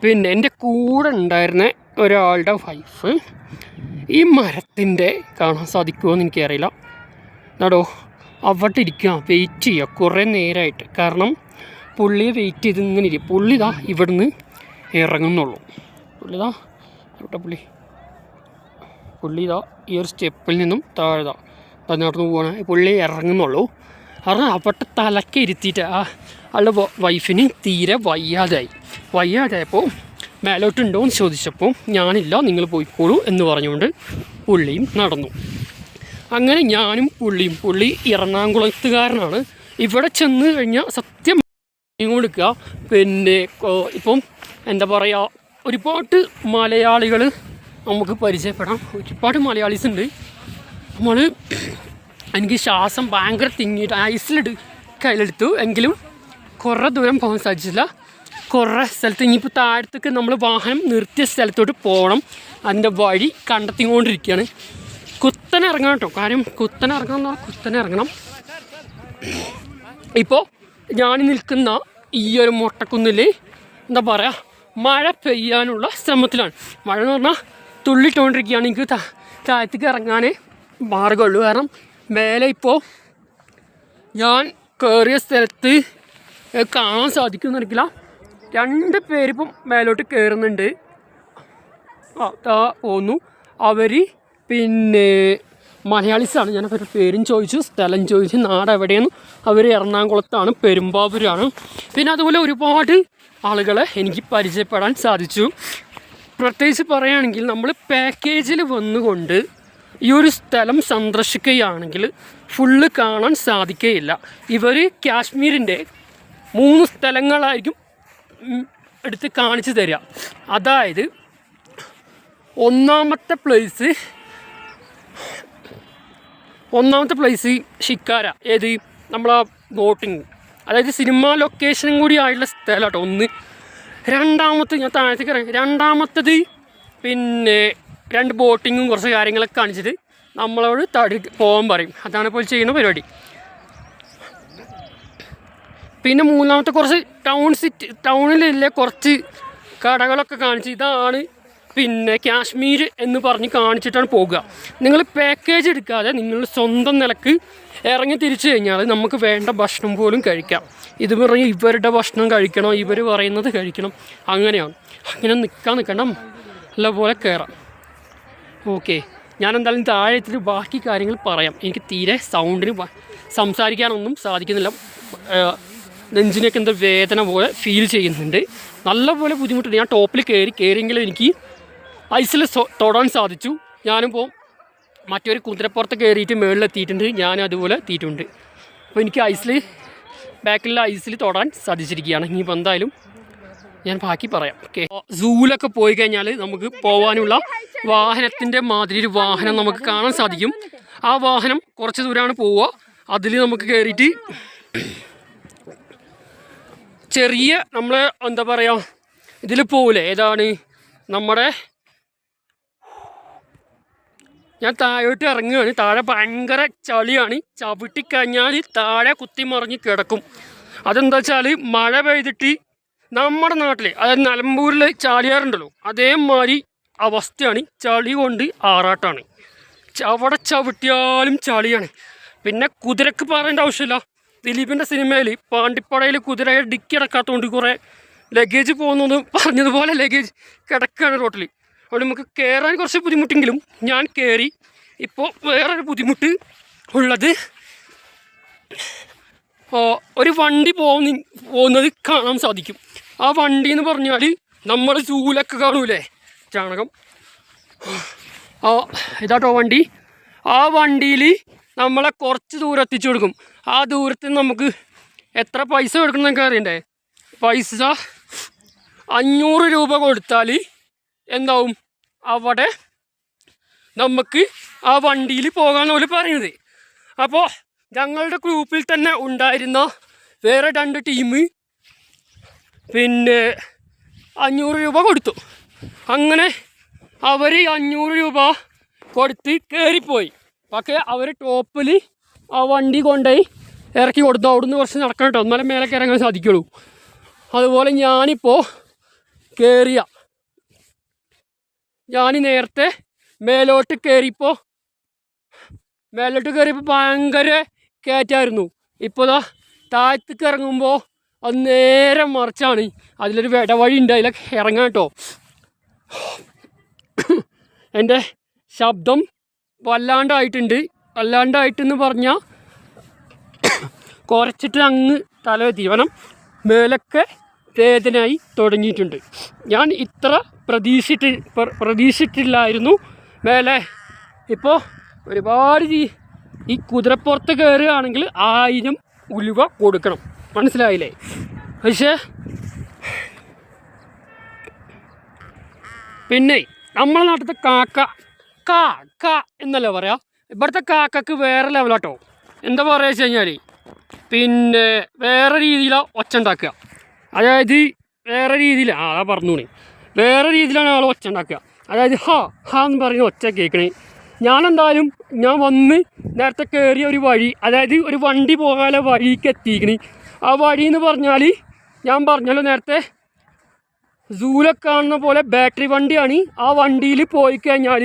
പിന്നെ എൻ്റെ കൂടെ ഉണ്ടായിരുന്ന ഒരാളുടെ വൈഫ് ഈ മരത്തിൻ്റെ കാണാൻ സാധിക്കുമോ എന്ന് എനിക്കറിയില്ല. നടോ അവിടെ ഇരിക്കുക, വെയിറ്റ് ചെയ്യുക കുറേ നേരമായിട്ട്. കാരണം പുള്ളിയെ വെയിറ്റ് ചെയ്ത് ഇങ്ങനെ ഇരിക്കും. പുള്ളി ഇവിടുന്ന് ഇറങ്ങുന്നുള്ളൂ. പുള്ളി ഈ ഒരു സ്റ്റെപ്പിൽ നിന്നും താഴെ നടന്നു പോകണ പുള്ളി ഇറങ്ങുന്നുള്ളൂ. കാരണം അവിടെ തലക്കെ ഇരുത്തിയിട്ട് ആളുടെ വൈഫിന് തീരെ വയ്യാതായപ്പോൾ മേലോട്ടുണ്ടോ എന്ന് ചോദിച്ചപ്പോൾ ഞാനില്ല, നിങ്ങൾ പോയിക്കോളൂ എന്ന് പറഞ്ഞുകൊണ്ട് പുള്ളിയും നടന്നു. അങ്ങനെ ഞാനും പുള്ളി എറണാകുളത്തുകാരനാണ്. ഇവിടെ ചെന്ന് കഴിഞ്ഞാൽ സത്യം കൊടുക്കുക. പിന്നെ ഇപ്പം എന്താ പറയുക, ഒരുപാട് മലയാളികൾ നമുക്ക് പരിചയപ്പെടാം. ഒരുപാട് മലയാളീസ് ഉണ്ട്. എനിക്ക് ശ്വാസം ഭയങ്കര തിങ്ങിയിട്ട് കയ്യിലെടുത്തു. എങ്കിലും കുറേ ദൂരം പോകാൻ സാധിച്ചില്ല. കുറേ സ്ഥലത്ത് ഇനിയിപ്പോൾ താഴത്തേക്ക് നമ്മൾ വാഹനം നിർത്തിയ സ്ഥലത്തോട്ട് പോകണം. അതിൻ്റെ വഴി കണ്ടെത്തിക്കൊണ്ടിരിക്കുകയാണ്. കുത്തനെ ഇറങ്ങണം കേട്ടോ. കാര്യം കുത്തനെ ഇറങ്ങണം. ഇപ്പോൾ ഞാൻ നിൽക്കുന്ന ഈ ഒരു മുട്ടക്കുന്നിൽ എന്താ പറയുക, മഴ പെയ്യാനുള്ള ശ്രമത്തിലാണ്. മഴ എന്ന് പറഞ്ഞാൽ തുള്ളിട്ടുകൊണ്ടിരിക്കുകയാണ്. എനിക്ക് താഴത്തേക്ക് ഇറങ്ങാനേ മാർഗമുള്ളൂ. കാരണം മേലെ ഇപ്പോൾ ഞാൻ കയറിയ സ്ഥലത്ത് കാണാൻ സാധിക്കുമെന്നിരിക്കില്ല. 2 പേരിപ്പം മേലോട്ട് കയറുന്നുണ്ട്. പോന്നു. അവർ പിന്നെ മലയാളീസാണ്. ഞാൻ അവരുടെ പേരും ചോദിച്ചു, സ്ഥലം ചോദിച്ചു, നാട് എവിടെയെന്ന്. അവർ എറണാകുളത്താണ്, പെരുമ്പാവൂരാണ്. പിന്നെ അതുപോലെ ഒരുപാട് ആളുകളെ എനിക്ക് പരിചയപ്പെടാൻ സാധിച്ചു. പ്രത്യേകിച്ച് പറയുകയാണെങ്കിൽ നമ്മൾ പാക്കേജിൽ വന്നുകൊണ്ട് ഈ ഒരു സ്ഥലം സന്ദർശിക്കുകയാണെങ്കിൽ ഫുള്ള് കാണാൻ സാധിക്കുകയില്ല. ഇവർ കാശ്മീരിൻ്റെ 3 സ്ഥലങ്ങളായിരിക്കും എടുത്ത് കാണിച്ചു തരിക. അതായത് ഒന്നാമത്തെ പ്ലേസ് ഷിക്കാര. ഏത് നമ്മളാ ബോട്ടിങ്, അതായത് സിനിമ ലൊക്കേഷനും കൂടി ആയിട്ടുള്ള സ്ഥലം കേട്ടോ. രണ്ടാമത്തെ ഞാൻ താഴത്തേക്ക് ഇറങ്ങി. രണ്ടാമത്തത് പിന്നെ 2 ബോട്ടിങ്ങും കുറച്ച് കാര്യങ്ങളൊക്കെ കാണിച്ചിട്ട് നമ്മളോട് പോകാൻ പറയും. അതാണ് ഇപ്പോൾ ചെയ്യുന്ന പരിപാടി. പിന്നെ മൂന്നാമത്തെ കുറച്ച് ടൗണിലെ കുറച്ച് കടകളൊക്കെ കാണിച്ച് ഇതാണ് പിന്നെ കാശ്മീർ എന്ന് പറഞ്ഞ് കാണിച്ചിട്ടാണ് പോകുക. നിങ്ങൾ പാക്കേജ് എടുക്കാതെ നിങ്ങൾ സ്വന്തം നിലക്ക് ഇറങ്ങി തിരിച്ചു കഴിഞ്ഞാൽ നമുക്ക് വേണ്ട ഭക്ഷണം പോലും കഴിക്കാം. ഇത് പറഞ്ഞ് ഇവരുടെ ഭക്ഷണം കഴിക്കണം, ഇവർ പറയുന്നത് കഴിക്കണം, അങ്ങനെയാണ്. അങ്ങനെ നിൽക്കണം, നല്ലപോലെ കയറാം. ഓക്കെ, ഞാൻ എന്തായാലും താഴെത്തിട്ട് ബാക്കി കാര്യങ്ങൾ പറയാം. എനിക്ക് തീരെ സൗണ്ടിന് സംസാരിക്കാനൊന്നും സാധിക്കുന്നില്ല. നെഞ്ചിനൊക്കെ എന്താ വേദന പോലെ ഫീൽ ചെയ്യുന്നുണ്ട്. നല്ലപോലെ ബുദ്ധിമുട്ടുണ്ട്. ഞാൻ ടോപ്പിൽ കയറിയെങ്കിലും എനിക്ക് ഐസിൽ തൊടാൻ സാധിച്ചു. ഞാനിപ്പോൾ മറ്റൊരു കുതിരപ്പുറത്ത് കയറിയിട്ട് മുകളിലെത്തിയിട്ടുണ്ട്. ഞാൻ അതുപോലെ എത്തിയിട്ടുണ്ട്. അപ്പോൾ എനിക്ക് ബാക്കിലുള്ള ഐസിൽ തൊടാൻ സാധിച്ചിരിക്കുകയാണ്. ഇനിയിപ്പോൾ എന്തായാലും ഞാൻ ബാക്കി പറയാം. ഓക്കെ, സൂവിലൊക്കെ പോയി കഴിഞ്ഞാൽ നമുക്ക് പോകാനുള്ള വാഹനത്തിൻ്റെ മാതിരി ഒരു വാഹനം നമുക്ക് കാണാൻ സാധിക്കും. ആ വാഹനം കുറച്ച് ദൂരമാണ് പോവുക. അതിൽ നമുക്ക് കയറിയിട്ട് ചെറിയ നമ്മൾ എന്താ പറയുക, ഇതിൽ പോവില്ലേ, ഏതാണ് നമ്മുടെ, ഞാൻ താഴോട്ട് ഇറങ്ങുകയാണ്. താഴെ ഭയങ്കര ചളിയാണ്. ചവിട്ടിക്കഴിഞ്ഞാൽ താഴെ കുത്തിമറിഞ്ഞ് കിടക്കും. അതെന്താ വെച്ചാൽ മഴ പെയ്തിട്ട് നമ്മുടെ നാട്ടിൽ, അതായത് നിലമ്പൂരിൽ ചാലിയാറുണ്ടല്ലോ, അതേമാതിരി അവസ്ഥയാണ്. ചളി കൊണ്ട് ആറാട്ടാണ്. അവിടെ ചവിട്ടിയാലും ചളിയാണ്. പിന്നെ കുതിരക്ക് പറയേണ്ട ആവശ്യമില്ല. ദിലീപിൻ്റെ സിനിമയിൽ പാണ്ടിപ്പടയിൽ കുതിരയെ ഡിക്കി ഇറക്കാത്തതുകൊണ്ട് കുറേ ലഗേജ് പോകുന്നത് പറഞ്ഞതുപോലെ ലഗേജ് കിടക്കുകയാണ് റോട്ടിൽ. അവിടെ നമുക്ക് കയറാൻ കുറച്ച് ബുദ്ധിമുട്ടെങ്കിലും ഞാൻ കയറി. ഇപ്പോൾ വേറൊരു ബുദ്ധിമുട്ട് ഉള്ളത്, ഒരു വണ്ടി പോകുന്നത് കാണാൻ സാധിക്കും. ആ വണ്ടി എന്ന് പറഞ്ഞാൽ നമ്മൾ സൂലൊക്കെ കാണൂലേ, ചാണകം, ഇതാട്ടോ വണ്ടി. ആ വണ്ടിയിൽ നമ്മളെ കുറച്ച് ദൂരം എത്തിച്ചു കൊടുക്കും. ആ ദൂരത്തിന് നമുക്ക് എത്ര പൈസ കൊടുക്കണമെന്നൊക്കെ അറിയണ്ടേ. പൈസ 500 രൂപ കൊടുത്താൽ എന്താവും, അവിടെ നമുക്ക് ആ വണ്ടിയിൽ പോകാമെന്ന് പോലെ പറയുന്നത്. അപ്പോൾ ഞങ്ങളുടെ ഗ്രൂപ്പിൽ തന്നെ ഉണ്ടായിരുന്ന വേറെ 2 ടീം പിന്നെ 500 രൂപ കൊടുത്തു. അങ്ങനെ അവർ 500 രൂപ കൊടുത്ത് കയറിപ്പോയി. പക്ഷേ അവർ ടോപ്പിൽ ആ വണ്ടി കൊണ്ടുപോയി ഇറക്കി കൊടുത്തു. അവിടുന്ന് കുറച്ച് നടക്കണം കേട്ടോ, എന്നാലും മേലെ ഇറങ്ങാൻ സാധിക്കുള്ളൂ. അതുപോലെ ഞാനിപ്പോൾ നേരത്തെ മേലോട്ട് കയറിയപ്പോൾ ഭയങ്കര കയറ്റായിരുന്നു. ഇപ്പോൾ താഴത്തേക്ക് ഇറങ്ങുമ്പോൾ അത് നേരെ മറിച്ചാണ്. അതിലൊരു ഇടവഴി ഉണ്ട്, അതിലൊക്കെ ഇറങ്ങാം കേട്ടോ. എൻ്റെ ശബ്ദം വല്ലാണ്ടായിട്ടെന്ന് പറഞ്ഞാൽ കുറച്ചിട്ട് അങ്ങ് തലവെത്തിവനം മേലൊക്കെ വേദനയായി തുടങ്ങിയിട്ടുണ്ട്. ഞാൻ ഇത്ര പ്രതീക്ഷിച്ചിട്ടില്ലായിരുന്നു മേലെ. ഇപ്പോൾ ഒരുപാട് ഈ കുതിരപ്പുറത്ത് കയറുകയാണെങ്കിൽ 1000 ഉലുവ കൊടുക്കണം, മനസ്സിലായില്ലേ? പക്ഷേ പിന്നെ നമ്മളെ നാട്ടിലത്തെ കാക്ക എന്നല്ല പറയാം. ഇവിടുത്തെ കാക്കക്ക് വേറെ ലെവലാട്ടോ. എന്താ പറയുക വെച്ച് കഴിഞ്ഞാൽ പിന്നെ വേറെ രീതിയിലാണ് ഒച്ച ഉണ്ടാക്കുക. അതായത് വേറെ രീതിയിലാണ് വേറെ രീതിയിലാണ് ആൾ ഒച്ച ഉണ്ടാക്കുക. അതായത് ഹാ എന്ന് പറയുന്ന ഒച്ച കേൾക്കണേ. ഞാൻ വന്ന് നേരത്തെ കയറിയ ഒരു വഴി, അതായത് ഒരു വണ്ടി പോകാനുള്ള വഴിക്ക് എത്തിക്കണേ. ആ വഴി എന്ന് പറഞ്ഞാൽ ഞാൻ പറഞ്ഞല്ലോ നേരത്തെ, സൂലൊക്കെ കാണുന്ന പോലെ ബാറ്ററി വണ്ടിയാണ്. ആ വണ്ടിയിൽ പോയി കഴിഞ്ഞാൽ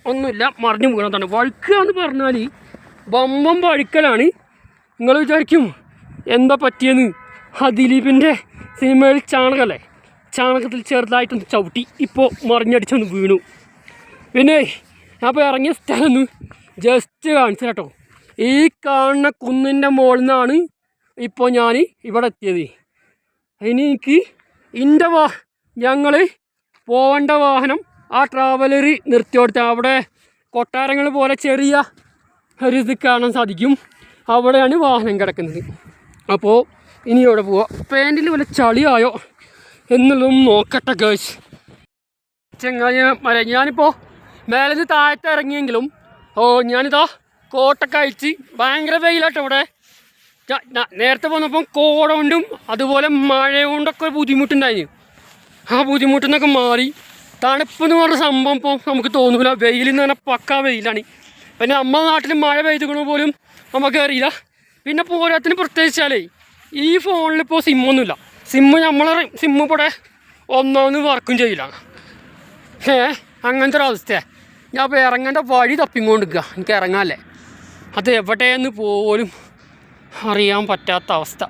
ഒന്നുമില്ല, മറിഞ്ഞു വീണതാണ്. വഴുക്കുക എന്ന് പറഞ്ഞാൽ ബമ്പം വഴുക്കലാണ്. നിങ്ങൾ വിചാരിക്കും എന്താ പറ്റിയെന്ന്. ആ ദിലീപിൻ്റെ സിനിമയിൽ ചാണകമല്ലേ, ചാണകത്തിൽ ചെറുതായിട്ടൊന്ന് ചവിട്ടി ഇപ്പോൾ മറിഞ്ഞടിച്ചൊന്ന് വീണു. പിന്നെ ഞാൻ ഇപ്പോൾ ഇറങ്ങിയ സ്ഥലം ഒന്ന് ജസ്റ്റ് കാണിച്ചു കേട്ടോ. ഈ കാണുന്ന കുന്നിൻ്റെ മുകളിൽ നിന്നാണ് ഇപ്പോൾ ഞാൻ ഇവിടെ എത്തിയത്. ഇനി എനിക്ക് ഞങ്ങൾ പോവേണ്ട വാഹനം ആ ട്രാവലർ നിർത്തിയോടുത്ത് അവിടെ കൊട്ടാരങ്ങൾ പോലെ ചെറിയ ഒരു ഇത് കാണാൻ സാധിക്കും. അവിടെയാണ് വാഹനം കിടക്കുന്നത്. അപ്പോൾ ഇനി അവിടെ പോവാം. പാൻറ്റിൽ വല്ല ചളിയായോ എന്നുള്ളതും നോക്കട്ടെ ഗേഴ്സ്. ഞാനിപ്പോൾ മേലെ നിന്ന് താഴത്ത് ഇറങ്ങിയെങ്കിലും ഞാനിതാ കോട്ടൊക്കെ അയച്ച് ഭയങ്കര വെയിലാട്ടോ ഇവിടെ. നേരത്തെ വന്നപ്പം കോട കൊണ്ടും അതുപോലെ മഴ കൊണ്ടൊക്കെ ബുദ്ധിമുട്ടുണ്ടായിരുന്നു. ആ ബുദ്ധിമുട്ടിൽ നിന്നൊക്കെ മാറി തണുപ്പെന്ന് പറഞ്ഞ സംഭവം ഇപ്പോൾ നമുക്ക് തോന്നില്ല. വെയിലെന്ന് പറഞ്ഞാൽ പക്കാ വെയിലാണ്. പിന്നെ നമ്മുടെ നാട്ടിൽ മഴ പെയ്തുക്കണ പോലും നമുക്ക് അറിയില്ല. പിന്നെ പോരാത്തിന് പ്രത്യേകിച്ചാലേ ഈ ഫോണിലിപ്പോൾ സിമ്മൊന്നുമില്ല. നമ്മളെ സിമ്മ് ഇവിടെ ഒന്നാമത് വർക്കും ചെയ്യില്ല. അങ്ങനത്തെ ഒരു അവസ്ഥയാണ്. ഞാൻ ഇപ്പോൾ ഇറങ്ങേണ്ട വഴി തപ്പിക്കൊണ്ടിരിക്കുക. എനിക്ക് ഇറങ്ങാമല്ലേ. അത് എവിടെയെന്ന് പോലും അറിയാൻ പറ്റാത്ത അവസ്ഥ.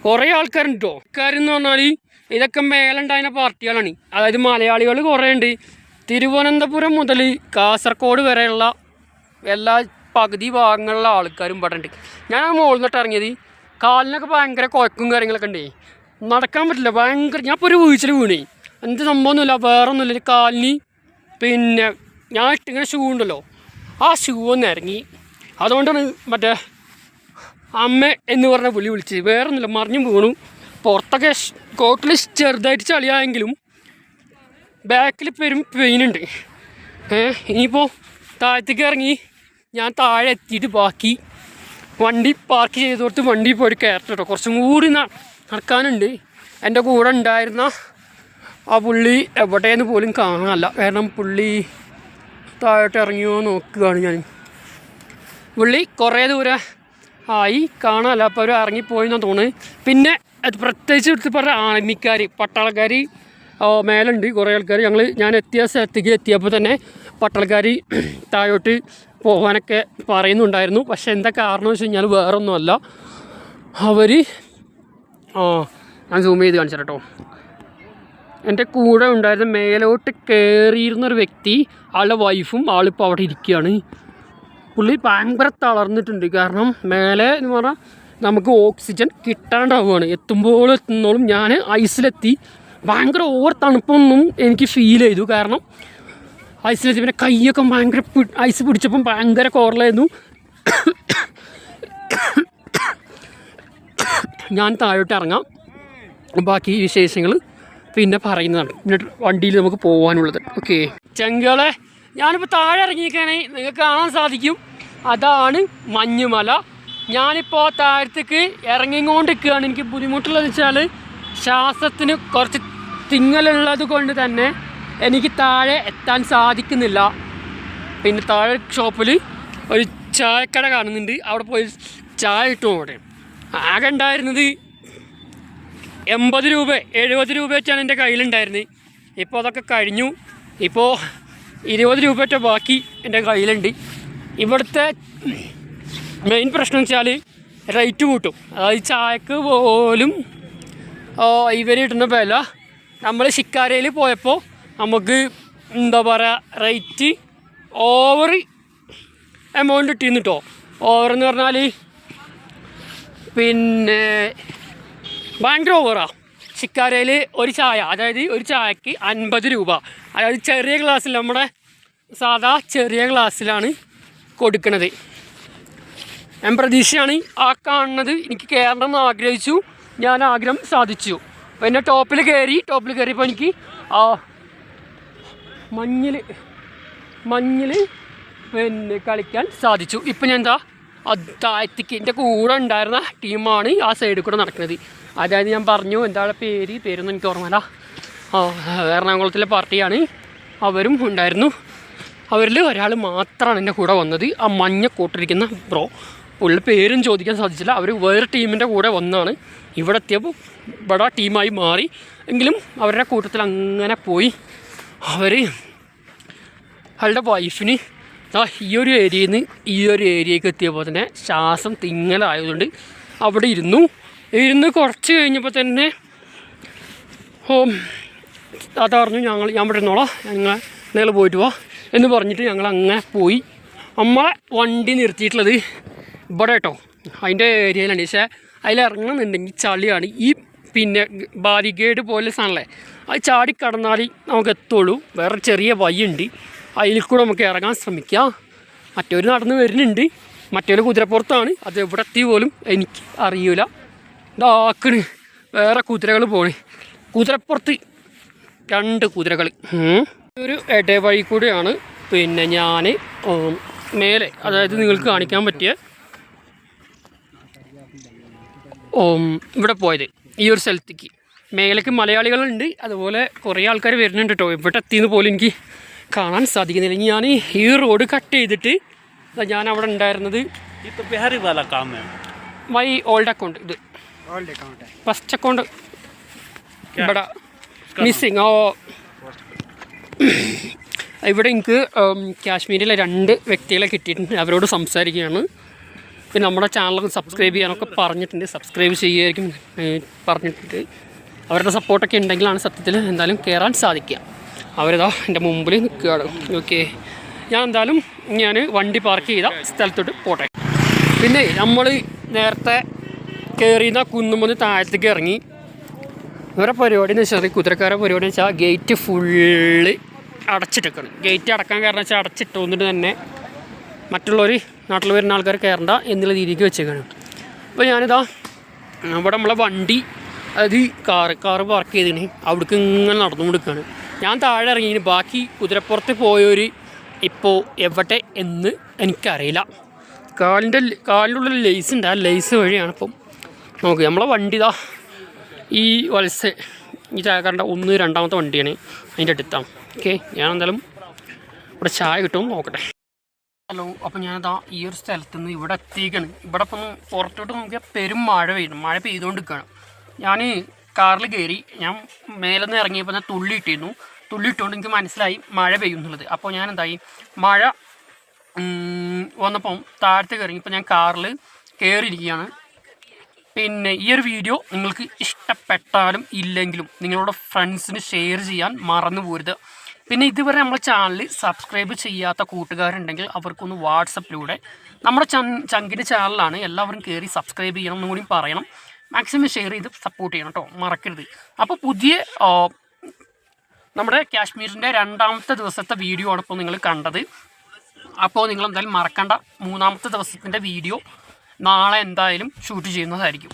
കുറേ ആൾക്കാരുണ്ട് കേട്ടോ. ആൾക്കാരെന്ന് പറഞ്ഞാൽ ഇതൊക്കെ മേലുണ്ടായിരുന്ന പാർട്ടികളാണ്. അതായത് മലയാളികൾ കുറേ ഉണ്ട്. തിരുവനന്തപുരം മുതൽ കാസർഗോഡ് വരെയുള്ള എല്ലാ പകുതി ഭാഗങ്ങളിലുള്ള ആൾക്കാരും ഇവിടെ ഉണ്ട്. ഞാൻ ആ മുകളിൽ നിന്നിട്ട് ഇറങ്ങിയത് കാലിനൊക്കെ ഭയങ്കര കുഴക്കും കാര്യങ്ങളൊക്കെ ഉണ്ട്. നടക്കാൻ പറ്റില്ല, ഭയങ്കര. ഞാൻ ഇപ്പോൾ ഒരു വീഴ്ചയിൽ വീണേ. എന്ത് സംഭവമൊന്നുമില്ല, വേറെ ഒന്നുമില്ല. കാലിന് പിന്നെ ഞാൻ ഇട്ടിങ്ങനെ ഷൂ ഉണ്ടല്ലോ, ആ ഷൂ ഒന്ന് ഇറങ്ങി. അതുകൊണ്ടാണ് മറ്റേ അമ്മ എന്ന് പറഞ്ഞ വിളി വിളിച്ചത്. വേറെ ഒന്നുമില്ല, മറിഞ്ഞും വീണു. പുറത്തൊക്കെ കോട്ടിൽ ചെറുതായിട്ട് ചളിയായെങ്കിലും ബാക്കിൽ പെയിനുണ്ട്. ഇനിയിപ്പോൾ താഴത്തേക്ക് ഇറങ്ങി ഞാൻ താഴെ എത്തിയിട്ട് ബാക്കി വണ്ടി പാർക്ക് ചെയ്ത് കൊടുത്ത് വണ്ടി പോയിട്ട് കയറട്ടെ കേട്ടോ. കുറച്ചും കൂടി നടക്കാനുണ്ട്. എൻ്റെ കൂടെ ഉണ്ടായിരുന്ന ആ പുള്ളി എവിടെയെന്ന് പോലും കാണാനല്ല. കാരണം പുള്ളി താഴോട്ട് ഇറങ്ങിയോ നോക്കുകയാണ് ഞാൻ. പുള്ളി കുറേ ദൂരം ആയി കാണാനല്ല, അപ്പോൾ അവർ ഇറങ്ങിപ്പോയെന്നാണ് തോന്നുന്നത്. പിന്നെ പ്രത്യേകിച്ച് എടുത്ത് പറഞ്ഞ ആർമിക്കാർ, പട്ടാളക്കാർ മേലുണ്ട് കുറേ ആൾക്കാർ. ഞാൻ എത്തിയ സ്ഥലത്തേക്ക് എത്തിയപ്പോൾ തന്നെ പട്ടാളക്കാർ താഴോട്ട് പോകാനൊക്കെ പറയുന്നുണ്ടായിരുന്നു. പക്ഷേ എന്താ കാരണം വെച്ച് കഴിഞ്ഞാൽ വേറൊന്നുമല്ല, അവർ ഞാൻ സൂം ചെയ്ത് കാണിച്ചു കേട്ടോ. എൻ്റെ കൂടെ ഉണ്ടായിരുന്ന മേലോട്ട് കയറിയിരുന്നൊരു വ്യക്തി, ആളുടെ വൈഫും ആളിപ്പോൾ അവിടെ ഇരിക്കുകയാണ്. പുള്ളി ഭയങ്കര തളർന്നിട്ടുണ്ട്. കാരണം മേലെ എന്ന് പറഞ്ഞാൽ നമുക്ക് ഓക്സിജൻ കിട്ടാണ്ടാവുകയാണ്. എത്തുന്നോളും ഞാൻ ഐസിലെത്തി. ഭയങ്കര ഓവർ തണുപ്പൊന്നും എനിക്ക് ഫീൽ ചെയ്തു. കാരണം ഐസിലെത്തി. പിന്നെ കൈയൊക്കെ ഭയങ്കര ഐസ് പിടിച്ചപ്പം ഭയങ്കര കോറലായിരുന്നു. ഞാൻ താഴോട്ട് ഇറങ്ങാം, ബാക്കി വിശേഷങ്ങൾ പിന്നെ പറയുന്നതാണ്. പിന്നെ വണ്ടിയിൽ നമുക്ക് പോകാനുള്ളത്. ഓക്കെ ചെങ്കളെ, ഞാനിപ്പോൾ താഴെ ഇറങ്ങിയിരിക്കുകയാണെങ്കിൽ നിങ്ങൾക്ക് കാണാൻ സാധിക്കും, അതാണ് മഞ്ഞുമല. ഞാനിപ്പോൾ താഴത്തേക്ക് ഇറങ്ങിക്കൊണ്ടിരിക്കുകയാണ്. എനിക്ക് ബുദ്ധിമുട്ടുള്ളതെന്ന് വെച്ചാൽ ശ്വാസത്തിന് കുറച്ച് തിങ്ങലുള്ളത് കൊണ്ട് തന്നെ എനിക്ക് താഴെ എത്താൻ സാധിക്കുന്നില്ല. പിന്നെ താഴെ ഷോപ്പിൽ ഒരു ചായക്കട കാണുന്നുണ്ട്, അവിടെ പോയി ചായ ഇട്ടു. അവിടെ ആകെ ഉണ്ടായിരുന്നത് 80 രൂപ 70 രൂപ വെച്ചാണ് എൻ്റെ കയ്യിലുണ്ടായിരുന്നത്. ഇപ്പോൾ അതൊക്കെ കഴിഞ്ഞു. ഇപ്പോൾ 20 രൂപ വെച്ച ബാക്കി എൻ്റെ കയ്യിലുണ്ട്. ഇവിടുത്തെ മെയിൻ പ്രശ്നം വെച്ചാൽ റേറ്റ് കൂട്ടും. അതായത് ചായക്ക് പോലും ഇവരിടുന്ന വില. നമ്മൾ ശിക്കാരയിൽ പോയപ്പോൾ നമുക്ക് എന്താ പറയുക, റേറ്റ് ഓവർ എമൗണ്ട് ഇട്ടിരുന്നു കേട്ടോ. ഓവറെന്ന് പറഞ്ഞാൽ പിന്നെ ഭയങ്കര ഓവറാണ്. ശിക്കാരയിൽ ഒരു ചായ, അതായത് ഒരു ചായക്ക് 50 രൂപ. അതായത് ചെറിയ ഗ്ലാസ്സിൽ, നമ്മുടെ സാധാ ചെറിയ ഗ്ലാസ്സിലാണ് കൊടുക്കുന്നത്. ഞാൻ പ്രതീക്ഷയാണ് ആ കാണുന്നത്. എനിക്ക് കയറണമെന്ന് ആഗ്രഹിച്ചു, ഞാൻ ആഗ്രഹം സാധിച്ചു. പിന്നെ ടോപ്പിൽ കയറിയപ്പോൾ എനിക്ക് മഞ്ഞിൽ പിന്നെ കളിക്കാൻ സാധിച്ചു. ഇപ്പം ഞാൻ എന്താ താഴത്തേക്ക് എൻ്റെ കൂടെ ഉണ്ടായിരുന്ന ടീമാണ് ആ സൈഡിൽ കൂടെ നടക്കുന്നത്. അതായത് ഞാൻ പറഞ്ഞു, എന്താണ് പേരൊന്നും എനിക്ക് ഓർമ്മയില്ല. എറണാകുളത്തിലെ പാർട്ടിയാണ്. അവരും ഉണ്ടായിരുന്നു. അവരിൽ ഒരാൾ മാത്രമാണ് എൻ്റെ കൂടെ വന്നത്, ആ മഞ്ഞ കൂട്ടിരിക്കുന്ന ബ്രോ. പുള്ളി പേരും ചോദിക്കാൻ സാധിച്ചില്ല. അവർ വേറെ ടീമിൻ്റെ കൂടെ വന്നാണ്. ഇവിടെ എത്തിയപ്പോൾ ഇവിടെ ടീമായി മാറി. എങ്കിലും അവരുടെ കൂട്ടത്തിൽ അങ്ങനെ പോയി. അവളുടെ വൈഫിന് ഈ ഒരു ഏരിയയിൽ നിന്ന് ഈ ഒരു ഏരിയയ്ക്ക് എത്തിയപ്പോൾ തന്നെ ശ്വാസം തിങ്ങലായതുകൊണ്ട് അവിടെ ഇരുന്ന് കുറച്ച് കഴിഞ്ഞപ്പോൾ തന്നെ താത്ത പറഞ്ഞു, ഞാൻ ഇവിടെ ഇരുന്നോളാം, നിങ്ങൾ പോയിട്ട് വാ എന്ന് പറഞ്ഞിട്ട് ഞങ്ങൾ അങ്ങനെ പോയി. നമ്മളെ വണ്ടി നിർത്തിയിട്ടുള്ളത് ഇവിടെ കേട്ടോ, അതിൻ്റെ ഏരിയയിലാണ്. പക്ഷേ അതിലിറങ്ങണമെന്നുണ്ടെങ്കിൽ ചളിയാണ്. ഈ പിന്നെ ബാരിക്കേഡ് പോലെ സാധനമല്ലേ, അത് ചാടി കടന്നാൽ നമുക്ക് എത്തുള്ളൂ. വേറെ ചെറിയ വഴിയുണ്ട്, അതിൽ കൂടെ നമുക്ക് ഇറങ്ങാൻ ശ്രമിക്കാം. മറ്റൊരു നടന്ന് വരുന്നുണ്ട്, മറ്റൊരു കുതിരപ്പുറത്താണ്. അത് എവിടെ എത്തി പോലും എനിക്ക് അറിയില്ല. ഇതാക്കണ് വേറെ കുതിരകൾ പോണേ. കുതിരപ്പുറത്ത് 2 കുതിരകൾ. ഒരു ഇടവഴി കൂടെയാണ് പിന്നെ ഞാൻ മേലെ, അതായത് നിങ്ങൾക്ക് കാണിക്കാൻ പറ്റിയ ഇവിടെ പോയത്. ഈ ഒരു സ്ഥലത്തേക്ക് മേലേക്ക് മലയാളികളുണ്ട്, അതുപോലെ കുറേ ആൾക്കാർ വരുന്നുണ്ട് കേട്ടോ. ഇവിടെ എത്തിയെന്ന് പോലും എനിക്ക് കാണാൻ സാധിക്കുന്നില്ല. ഞാൻ ഈ റോഡ് കട്ട് ചെയ്തിട്ട് ഞാൻ അവിടെ ഉണ്ടായിരുന്നത് മൈ ഓൾഡ് അക്കൗണ്ട്, ഇത് ഫസ്റ്റ് അക്കൗണ്ട് ഇവിടെ മിസ്സിങ്. ഇവിടെ എനിക്ക് കാശ്മീരിലെ 2 വ്യക്തികളെ കിട്ടിയിട്ടുണ്ട്. അവരോട് സംസാരിക്കുകയാണ്. പിന്നെ നമ്മുടെ ചാനലൊക്കെ സബ്സ്ക്രൈബ് ചെയ്യാനൊക്കെ പറഞ്ഞിട്ടുണ്ട്. സബ്സ്ക്രൈബ് ചെയ്യുമായിരിക്കും പറഞ്ഞിട്ടുണ്ട്. അവരുടെ സപ്പോർട്ടൊക്കെ ഉണ്ടെങ്കിലാണ് സത്യത്തിൽ എന്തായാലും കയറാൻ സാധിക്കുക. അവരിതാ എൻ്റെ മുമ്പിൽ നിൽക്കുകയാണ്. ഓക്കെ, ഞാൻ വണ്ടി പാർക്ക് ചെയ്ത സ്ഥലത്തോട്ട് പോട്ടെ. പിന്നെ നമ്മൾ നേരത്തെ കയറിയുന്ന കുന്നുമൊന്ന് താഴത്തേക്ക് ഇറങ്ങി. ഇവരുടെ പരിപാടി എന്ന് വെച്ചാൽ കുതിരക്കാരുടെ പരിപാടി എന്ന് വെച്ചാൽ ഗേറ്റ് ഫുള്ള് അടച്ചിട്ടേക്കാണ്. ഗേറ്റ് അടക്കാൻ കാരണം വെച്ചാൽ അടച്ചിട്ടുകൊണ്ടിട്ട് തന്നെ മറ്റുള്ളവർ നാട്ടിൽ വരുന്ന ആൾക്കാർ കയറണ്ട എന്നുള്ള രീതിക്ക് വെച്ചേക്കാണ്. അപ്പോൾ ഞാനിതാ ഇവിടെ നമ്മളെ വണ്ടി അതായത് കാറ് പാർക്ക് ചെയ്തിന് അവിടേക്ക് ഇങ്ങനെ നടന്നുകൊടുക്കുകയാണ്. ഞാൻ താഴെ ഇറങ്ങിന്. ബാക്കി കുതിരപ്പുറത്ത് പോയവർ ഇപ്പോൾ എവിടെ എന്ന് എനിക്കറിയില്ല. കാലിൻ്റെ ഉള്ളിൽ ലേസ് ഉണ്ട്. ആ ലേസ് വഴിയാണ് ഇപ്പം നോക്കുക. നമ്മളെ വണ്ടി ഇതാ ഈ വത്സ ഈ ചായക്കാരൻ്റെ 1 2ാമത്തെ വണ്ടിയാണ് അതിൻ്റെ അടുത്താണ്. ഓക്കെ, ഞാൻ എന്തായാലും ഇവിടെ ചായ കിട്ടുമെന്ന് നോക്കട്ടെ. ഹലോ, അപ്പോൾ ഞാനിതാ ഈ ഒരു സ്ഥലത്ത് നിന്ന് ഇവിടെ എത്തിയിരിക്കുകയാണ്. ഇവിടെ ഇപ്പം പുറത്തോട്ട് നോക്കിയാൽ പെരും മഴ പെയ്തുകൊണ്ടിരിക്കുകയാണ്. ഞാൻ കാറിൽ കയറി. ഞാൻ മേലെ നിന്ന് ഇറങ്ങിയപ്പോൾ ഞാൻ തുള്ളിയിട്ടുകൊണ്ട് എനിക്ക് മനസ്സിലായി മഴ പെയ്യുന്നുള്ളത്. അപ്പോൾ ഞാൻ എന്തായി മഴ വന്നപ്പം താഴത്തേക്ക് ഇറങ്ങി. ഇപ്പോൾ ഞാൻ കാറിൽ കയറിയിരിക്കുകയാണ്. പിന്നെ ഈ ഒരു വീഡിയോ നിങ്ങൾക്ക് ഇഷ്ടപ്പെട്ടാലും ഇല്ലെങ്കിലും നിങ്ങളുടെ ഫ്രണ്ട്സിന് ഷെയർ ചെയ്യാൻ മറന്നു പോരുത്. പിന്നെ ഇതുവരെ നമ്മുടെ ചാനൽ സബ്സ്ക്രൈബ് ചെയ്യാത്ത കൂട്ടുകാരുണ്ടെങ്കിൽ അവർക്കൊന്ന് വാട്സപ്പിലൂടെ നമ്മുടെ ചങ്കിൻ്റെ ചാനലാണ്, എല്ലാവരും കയറി സബ്സ്ക്രൈബ് ചെയ്യണം എന്നും കൂടി പറയണം. മാക്സിമം ഷെയർ ചെയ്ത് സപ്പോർട്ട് ചെയ്യണം കേട്ടോ, മറക്കരുത്. അപ്പോൾ പുതിയ നമ്മുടെ കാശ്മീരിൻ്റെ 2ാമത്തെ ദിവസത്തെ വീഡിയോ ആണ് ഇപ്പോൾ നിങ്ങൾ കണ്ടത്. അപ്പോൾ നിങ്ങൾ എന്തായാലും മറക്കണ്ട, 3ാമത്തെ ദിവസത്തിൻ്റെ വീഡിയോ നാളെ എന്തായാലും ഷൂട്ട് ചെയ്യുന്നതായിരിക്കും.